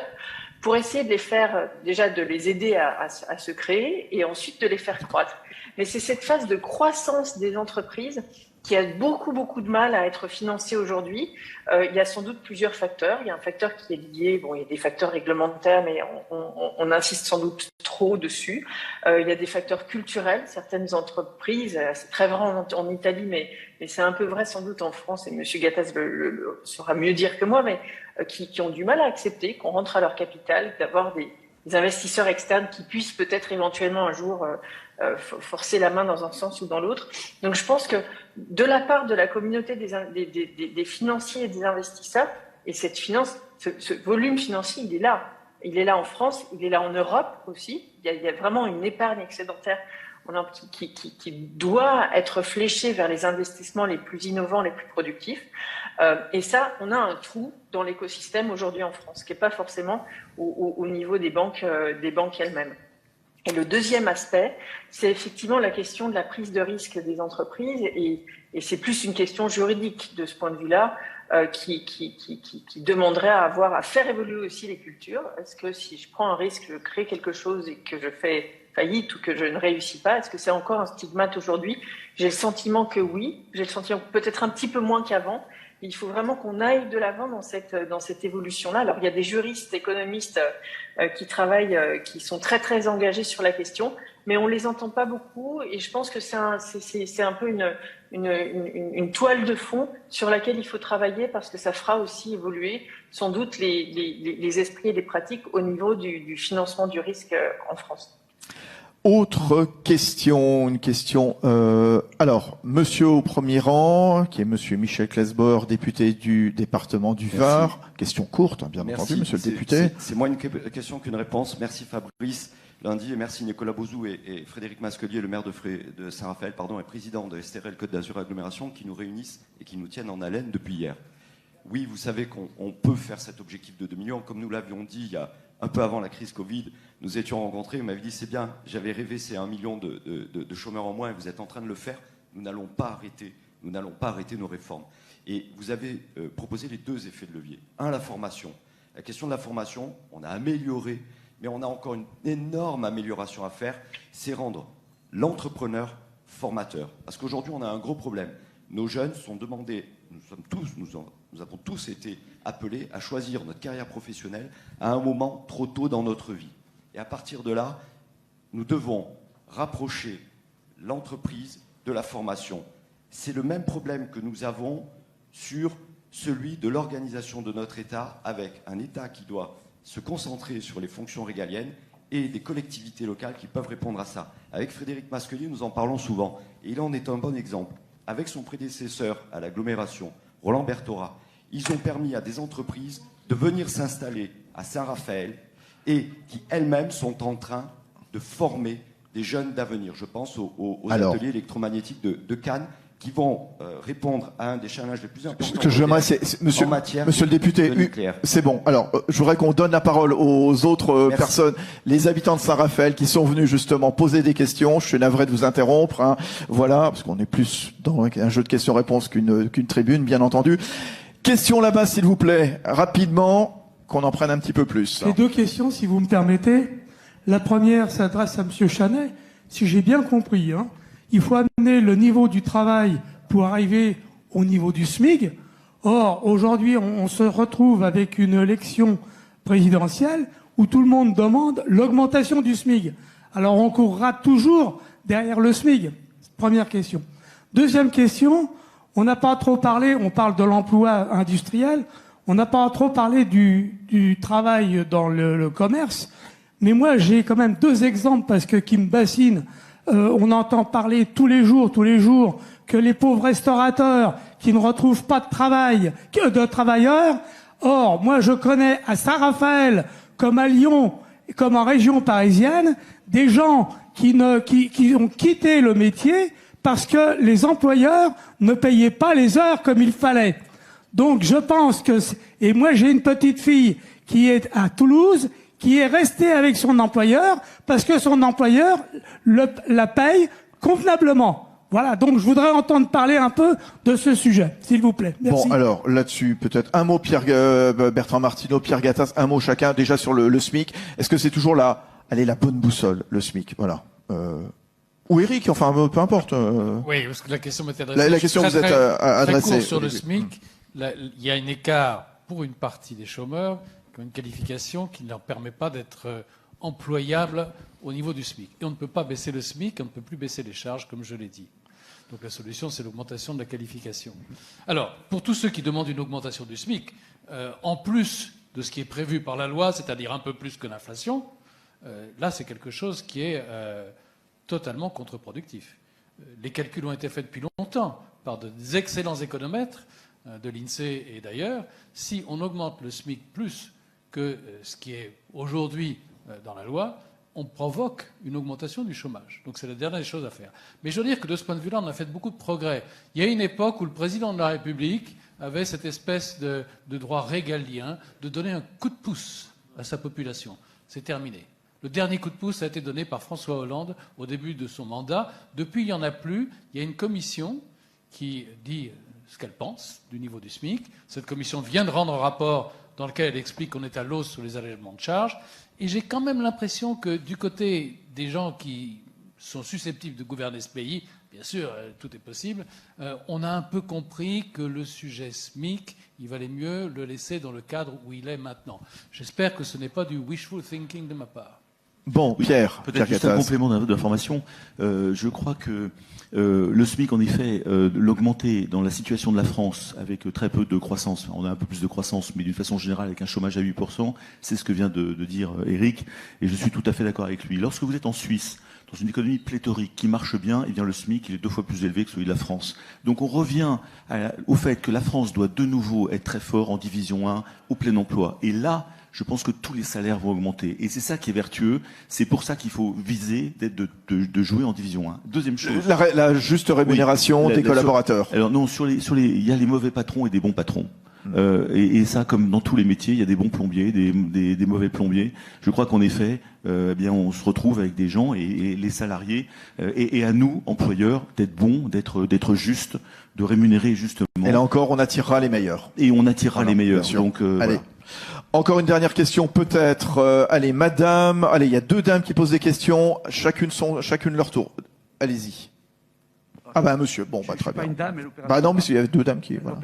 pour essayer de les faire, déjà de les aider à se créer et ensuite de les faire croître. Mais c'est cette phase de croissance des entreprises qui a beaucoup de mal à être financée aujourd'hui. Il y a sans doute plusieurs facteurs. Il y a un facteur qui est lié, il y a des facteurs réglementaires, mais on insiste sans doute trop dessus. Il y a des facteurs culturels. Certaines entreprises, c'est très vrai en Italie, mais c'est un peu vrai sans doute en France, et M. Gattaz le saura mieux dire que moi, mais qui ont du mal à accepter qu'on rentre à leur capital, d'avoir des investisseurs externes qui puissent peut-être éventuellement un jour forcer la main dans un sens ou dans l'autre. Donc je pense que de la part de la communauté des financiers et des investisseurs, et cette finance, ce volume financier, il est là. Il est là en France, il est là en Europe aussi. Il y a vraiment une épargne excédentaire qui doit être fléchée vers les investissements les plus innovants, les plus productifs. Et ça, on a un trou dans l'écosystème aujourd'hui en France, qui n'est pas forcément au niveau des banques elles-mêmes. Et le deuxième aspect, c'est effectivement la question de la prise de risque des entreprises, et c'est plus une question juridique de ce point de vue-là, qui demanderait à faire évoluer aussi les cultures. Est-ce que si je prends un risque, je crée quelque chose et que je fais faillite ou que je ne réussis pas, est-ce que c'est encore un stigmate aujourd'hui? J'ai le sentiment que oui, j'ai le sentiment peut-être un petit peu moins qu'avant. Il faut vraiment qu'on aille de l'avant dans cette évolution-là. Alors, il y a des juristes, économistes qui travaillent, qui sont très, très engagés sur la question, mais on les entend pas beaucoup. Et je pense que c'est un peu une toile de fond sur laquelle il faut travailler parce que ça fera aussi évoluer sans doute les esprits et les pratiques au niveau du financement du risque en France. Autre question, une question. Alors, monsieur au premier rang, qui est monsieur Michel Klesbord, député du département du Var. Question courte, bien entendu, monsieur le député. C'est moins une question qu'une réponse. Merci Fabrice Lundi et merci Nicolas Bauzou et Frédéric Masquelier, le maire de Saint-Raphaël, et président de STRL Côte d'Azur Agglomération, qui nous réunissent et qui nous tiennent en haleine depuis hier. Oui, vous savez qu'on peut faire cet objectif de 2 millions. Comme nous l'avions dit il y a un peu avant la crise Covid, nous étions rencontrés, vous m'avez dit c'est bien, j'avais rêvé, c'est 1 million de chômeurs en moins et vous êtes en train de le faire, nous n'allons pas arrêter nos réformes. Et vous avez proposé les 2 effets de levier. Un, la formation. La question de la formation, on a amélioré, mais on a encore une énorme amélioration à faire, c'est rendre l'entrepreneur formateur. Parce qu'aujourd'hui, on a un gros problème. Nos jeunes sont demandés, nous avons tous été appelés à choisir notre carrière professionnelle à un moment trop tôt dans notre vie. Et à partir de là, nous devons rapprocher l'entreprise de la formation. C'est le même problème que nous avons sur celui de l'organisation de notre État, avec un État qui doit se concentrer sur les fonctions régaliennes et des collectivités locales qui peuvent répondre à ça. Avec Frédéric Masquelier, nous en parlons souvent. Et il en est un bon exemple. Avec son prédécesseur à l'agglomération, Roland Berthora, ils ont permis à des entreprises de venir s'installer à Saint-Raphaël et qui elles-mêmes sont en train de former des jeunes d'avenir. Je pense aux ateliers électromagnétiques de Cannes qui vont répondre à un des challenges les plus importants. Ce que j'aimerais, c'est monsieur le député, c'est bon. Alors, je voudrais qu'on donne la parole aux autres personnes, les habitants de Saint-Raphaël qui sont venus justement poser des questions. Je suis navré de vous interrompre, hein. Voilà, parce qu'on est plus dans un jeu de questions-réponses qu'une tribune, bien entendu. Question là-bas, s'il vous plaît, rapidement, qu'on en prenne un petit peu plus. J'ai deux questions, si vous me permettez. La première s'adresse à Monsieur Chanet. Si j'ai bien compris, hein, il faut amener le niveau du travail pour arriver au niveau du SMIC. Or, aujourd'hui, on se retrouve avec une élection présidentielle où tout le monde demande l'augmentation du SMIC. Alors, on courra toujours derrière le SMIC. Première question. Deuxième question, on n'a pas trop parlé, on parle de l'emploi industriel, on n'a pas trop parlé du travail dans le commerce. Mais moi, j'ai quand même deux exemples parce que qui me bassinent. On entend parler tous les jours, que les pauvres restaurateurs qui ne retrouvent pas de travail, de travailleurs. Or, moi, je connais à Saint-Raphaël, comme à Lyon, comme en région parisienne, des gens qui ont quitté le métier parce que les employeurs ne payaient pas les heures comme il fallait. Donc, je pense que... Et moi, j'ai une petite fille qui est à Toulouse, qui est restée avec son employeur parce que son employeur la paye convenablement. Voilà, donc je voudrais entendre parler un peu de ce sujet, s'il vous plaît. Merci. Bon, alors là-dessus, peut-être un mot, Bertrand Martineau, Pierre Gattaz, un mot chacun, déjà sur le SMIC. Est-ce que c'est toujours la bonne boussole, le SMIC? Voilà. Ou Eric, enfin, peu importe. Oui, parce que la question m'était adressée. La question vous êtes adressée. Très court sur le SMIC, il y a un écart pour une partie des chômeurs qui ont une qualification qui ne leur permet pas d'être employables au niveau du SMIC. Et on ne peut pas baisser le SMIC, on ne peut plus baisser les charges, comme je l'ai dit. Donc la solution, c'est l'augmentation de la qualification. Alors, pour tous ceux qui demandent une augmentation du SMIC, en plus de ce qui est prévu par la loi, c'est-à-dire un peu plus que l'inflation, là, c'est quelque chose qui est totalement contre-productif. Les calculs ont été faits depuis longtemps par des excellents économètres de l'INSEE et d'ailleurs. Si on augmente le SMIC plus que ce qui est aujourd'hui dans la loi, on provoque une augmentation du chômage. Donc c'est la dernière des choses à faire. Mais je veux dire que de ce point de vue-là, on a fait beaucoup de progrès. Il y a une époque où le président de la République avait cette espèce de droit régalien de donner un coup de pouce à sa population. C'est terminé. Le dernier coup de pouce a été donné par François Hollande au début de son mandat. Depuis, il n'y en a plus. Il y a une commission qui dit ce qu'elle pense du niveau du SMIC. Cette commission vient de rendre un rapport dans lequel elle explique qu'on est à l'os sur les allègements de charges. Et j'ai quand même l'impression que du côté des gens qui sont susceptibles de gouverner ce pays, bien sûr, tout est possible, on a un peu compris que le sujet SMIC, il valait mieux le laisser dans le cadre où il est maintenant. J'espère que ce n'est pas du wishful thinking de ma part. Bon, Pierre. Peut-être juste un complément d'information. Je crois que le SMIC, en effet, l'augmenter dans la situation de la France avec très peu de croissance, on a un peu plus de croissance, mais d'une façon générale avec un chômage à 8%, c'est ce que vient de dire Eric, et je suis tout à fait d'accord avec lui. Lorsque vous êtes en Suisse, dans une économie pléthorique qui marche bien, eh bien le SMIC il est 2 fois plus élevé que celui de la France. Donc on revient au fait que la France doit de nouveau être très fort en division 1 au plein emploi. Et là, je pense que tous les salaires vont augmenter. Et c'est ça qui est vertueux. C'est pour ça qu'il faut viser de jouer en division 1. Deuxième chose. La juste rémunération des collaborateurs. Alors non, il y a les mauvais patrons et des bons patrons. Et ça, comme dans tous les métiers, il y a des bons plombiers, des mauvais plombiers. Je crois qu'en effet, eh bien, on se retrouve avec des gens et les salariés, et à nous, employeurs, d'être bons, d'être justes, de rémunérer justement. Et là encore, on attirera les meilleurs. Et on attirera les meilleurs. Donc, allez. voilà. Encore une dernière question, peut-être. Allez, madame. Allez, il y a 2 dames qui posent des questions. Chacune leur tour. Allez-y. Ah bah monsieur, bon, bah très bien. Pas une dame, mais bah non, mais il y avait 2 dames qui... Voilà,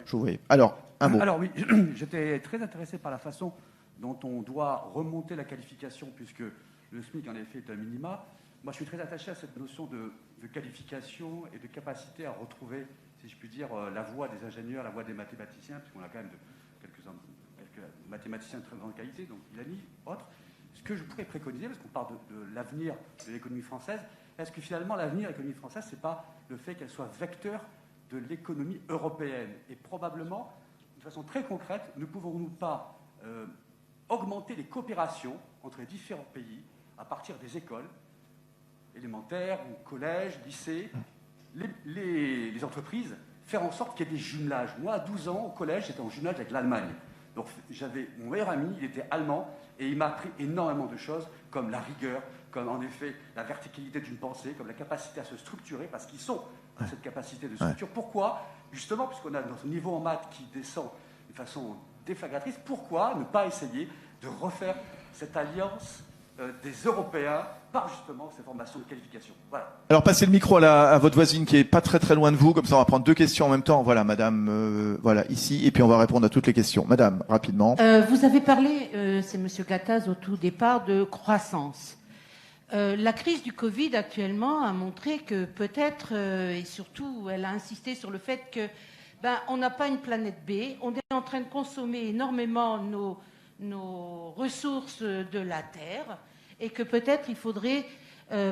je voyais. Alors, un mot. Alors oui, j'étais très intéressé par la façon dont on doit remonter la qualification, puisque le SMIC, en effet, est un minima. Moi, je suis très attaché à cette notion de qualification et de capacité à retrouver, si je puis dire, la voie des ingénieurs, la voie des mathématiciens, puisqu'on a quand même quelques mathématiciens de très grande qualité, donc Ilani, autres. Ce que je pourrais préconiser, parce qu'on parle de l'avenir de l'économie française, est-ce que finalement l'avenir de l'économie française, c'est pas le fait qu'elle soit vecteur de l'économie européenne? Et probablement, de façon très concrète, ne pouvons-nous pas augmenter les coopérations entre les différents pays à partir des écoles élémentaires ou collèges, lycées, les entreprises, faire en sorte qu'il y ait des jumelages. Moi, à 12 ans, au collège, j'étais en jumelage avec l'Allemagne. Donc j'avais mon meilleur ami, il était allemand, et il m'a appris énormément de choses, comme la rigueur, comme en effet la verticalité d'une pensée, comme la capacité à se structurer, parce qu'ils sont dans cette capacité de structure. Pourquoi ? Justement, puisqu'on a notre niveau en maths qui descend de façon déflagratrice, pourquoi ne pas essayer de refaire cette alliance des Européens par justement ces formations de qualification. Voilà. Alors passez le micro à votre voisine qui est pas très très loin de vous, comme ça on va prendre 2 questions en même temps. Voilà, madame, voilà, ici, et puis on va répondre à toutes les questions. Madame, rapidement. Vous avez parlé, c'est monsieur Gattaz au tout départ, de croissance. La crise du Covid actuellement a montré que peut-être, et surtout elle a insisté sur le fait que on n'a pas une planète B, on est en train de consommer énormément nos ressources de la Terre, et que peut-être il faudrait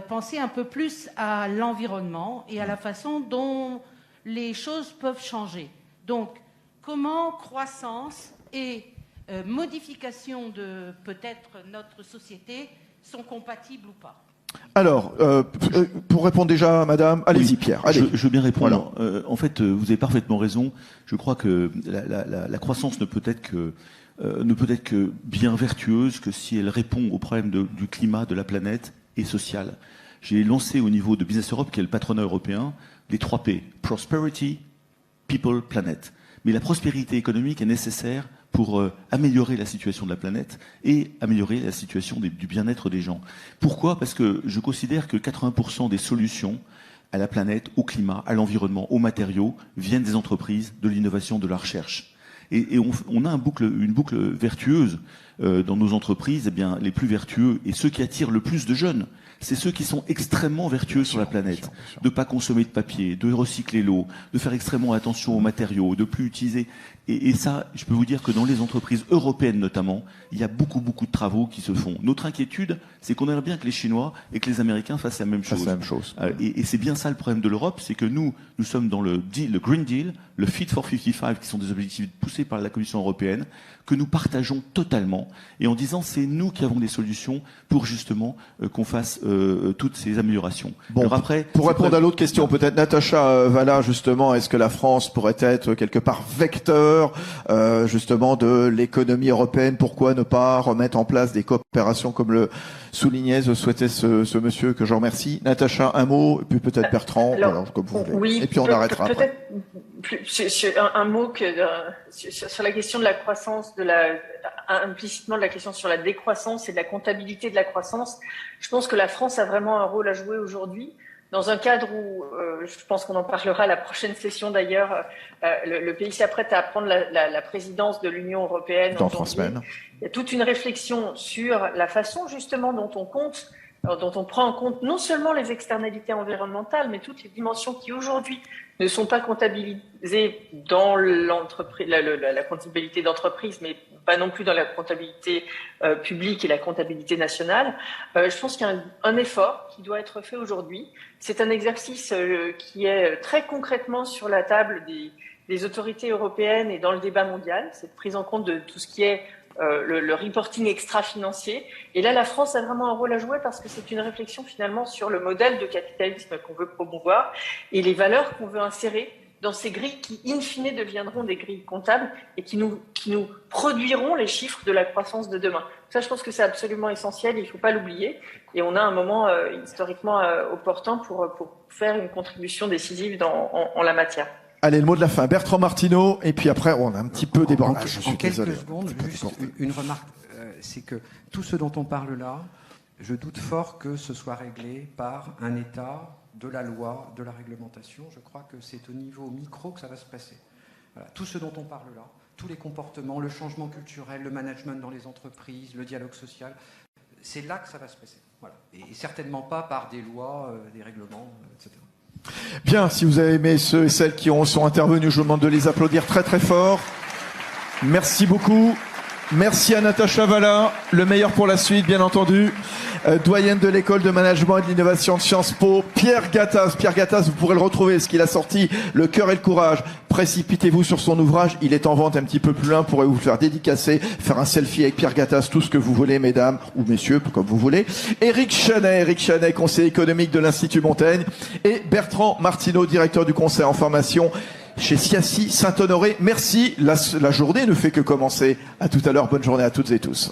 penser un peu plus à l'environnement et à la façon dont les choses peuvent changer. Donc, comment croissance et modification de peut-être notre société sont compatibles ou pas? Alors, pour répondre déjà, madame, allez-y, Pierre. Allez. Je veux bien répondre. Voilà. En fait, vous avez parfaitement raison. Je crois que la croissance ne peut être que bien vertueuse que si elle répond aux problèmes du climat, de la planète et social. J'ai lancé au niveau de Business Europe, qui est le patronat européen, les 3 P. Prosperity, People, Planet. Mais la prospérité économique est nécessaire pour améliorer la situation de la planète et améliorer la situation du bien-être des gens. Pourquoi ? Parce que je considère que 80% des solutions à la planète, au climat, à l'environnement, aux matériaux, viennent des entreprises, de l'innovation, de la recherche. Et on a une boucle vertueuse dans nos entreprises. Eh bien, les plus vertueux et ceux qui attirent le plus de jeunes, c'est ceux qui sont extrêmement vertueux sur la planète. De ne pas consommer de papier, de recycler l'eau, de faire extrêmement attention aux matériaux, de plus utiliser. Et ça, je peux vous dire que dans les entreprises européennes notamment, il y a beaucoup de travaux qui se font. Notre inquiétude, c'est qu'on aimerait bien que les Chinois et que les Américains fassent la même chose. Et c'est bien ça le problème de l'Europe, c'est que nous sommes dans le Green Deal, le Fit for 55, qui sont des objectifs poussés par la Commission européenne, que nous partageons totalement, et en disant c'est nous qui avons des solutions pour justement qu'on fasse toutes ces améliorations. Bon, alors après, pour répondre à l'autre question, peut-être Natacha Valla, justement, est-ce que la France pourrait être quelque part vecteur justement de l'économie européenne? Pourquoi ne pas remettre en place des coopérations comme le soulignait, souhaitait ce monsieur que je remercie. Natacha, un mot, et puis peut-être Bertrand, alors, comme vous voulez. Oui, et puis on arrêtera après. Un mot sur la question de la croissance, implicitement de la question sur la décroissance et de la comptabilité de la croissance. Je pense que la France a vraiment un rôle à jouer aujourd'hui, dans un cadre où, je pense qu'on en parlera à la prochaine session d'ailleurs, le pays s'apprête à prendre la présidence de l'Union européenne. Dans 3 semaines. Il y a toute une réflexion sur la façon justement dont on prend en compte non seulement les externalités environnementales, mais toutes les dimensions qui aujourd'hui ne sont pas comptabilisées dans l'entreprise, la comptabilité d'entreprise, mais pas non plus dans la comptabilité publique et la comptabilité nationale. Je pense qu'il y a un effort qui doit être fait aujourd'hui. C'est un exercice qui est très concrètement sur la table des autorités européennes et dans le débat mondial. Cette prise en compte de tout ce qui est le reporting extra-financier. Et là, la France a vraiment un rôle à jouer parce que c'est une réflexion finalement sur le modèle de capitalisme qu'on veut promouvoir et les valeurs qu'on veut insérer dans ces grilles qui, in fine, deviendront des grilles comptables et qui nous produiront les chiffres de la croissance de demain. Ça, je pense que c'est absolument essentiel, il ne faut pas l'oublier. Et on a un moment historiquement opportun pour faire une contribution décisive en la matière. Allez, le mot de la fin. Bertrand Martineau, et puis après, on a un petit peu débordage. En quelques secondes, juste une remarque, c'est que tout ce dont on parle là, je doute fort que ce soit réglé par un État, de la loi, de la réglementation. Je crois que c'est au niveau micro que ça va se passer. Voilà. Tout ce dont on parle là, tous les comportements, le changement culturel, le management dans les entreprises, le dialogue social, c'est là que ça va se passer. Voilà. Et certainement pas par des lois, des règlements, etc. Bien, si vous avez aimé ceux et celles qui sont intervenus, je vous demande de les applaudir très très fort. Merci beaucoup. Merci à Natacha Valla, le meilleur pour la suite, bien entendu. doyenne de l'école de management et de l'innovation de Sciences Po, Pierre Gattaz. Pierre Gattaz, vous pourrez le retrouver, ce qu'il a sorti, Le cœur et le courage. Précipitez-vous sur son ouvrage, il est en vente un petit peu plus loin, pourrez vous le faire dédicacer, faire un selfie avec Pierre Gattaz, tout ce que vous voulez, mesdames ou messieurs, comme vous voulez. Éric Chanet, conseiller économique de l'Institut Montaigne, et Bertrand Martineau, directeur du conseil en formation chez CIACI Saint-Honoré. Merci, la journée ne fait que commencer. À tout à l'heure, bonne journée à toutes et tous.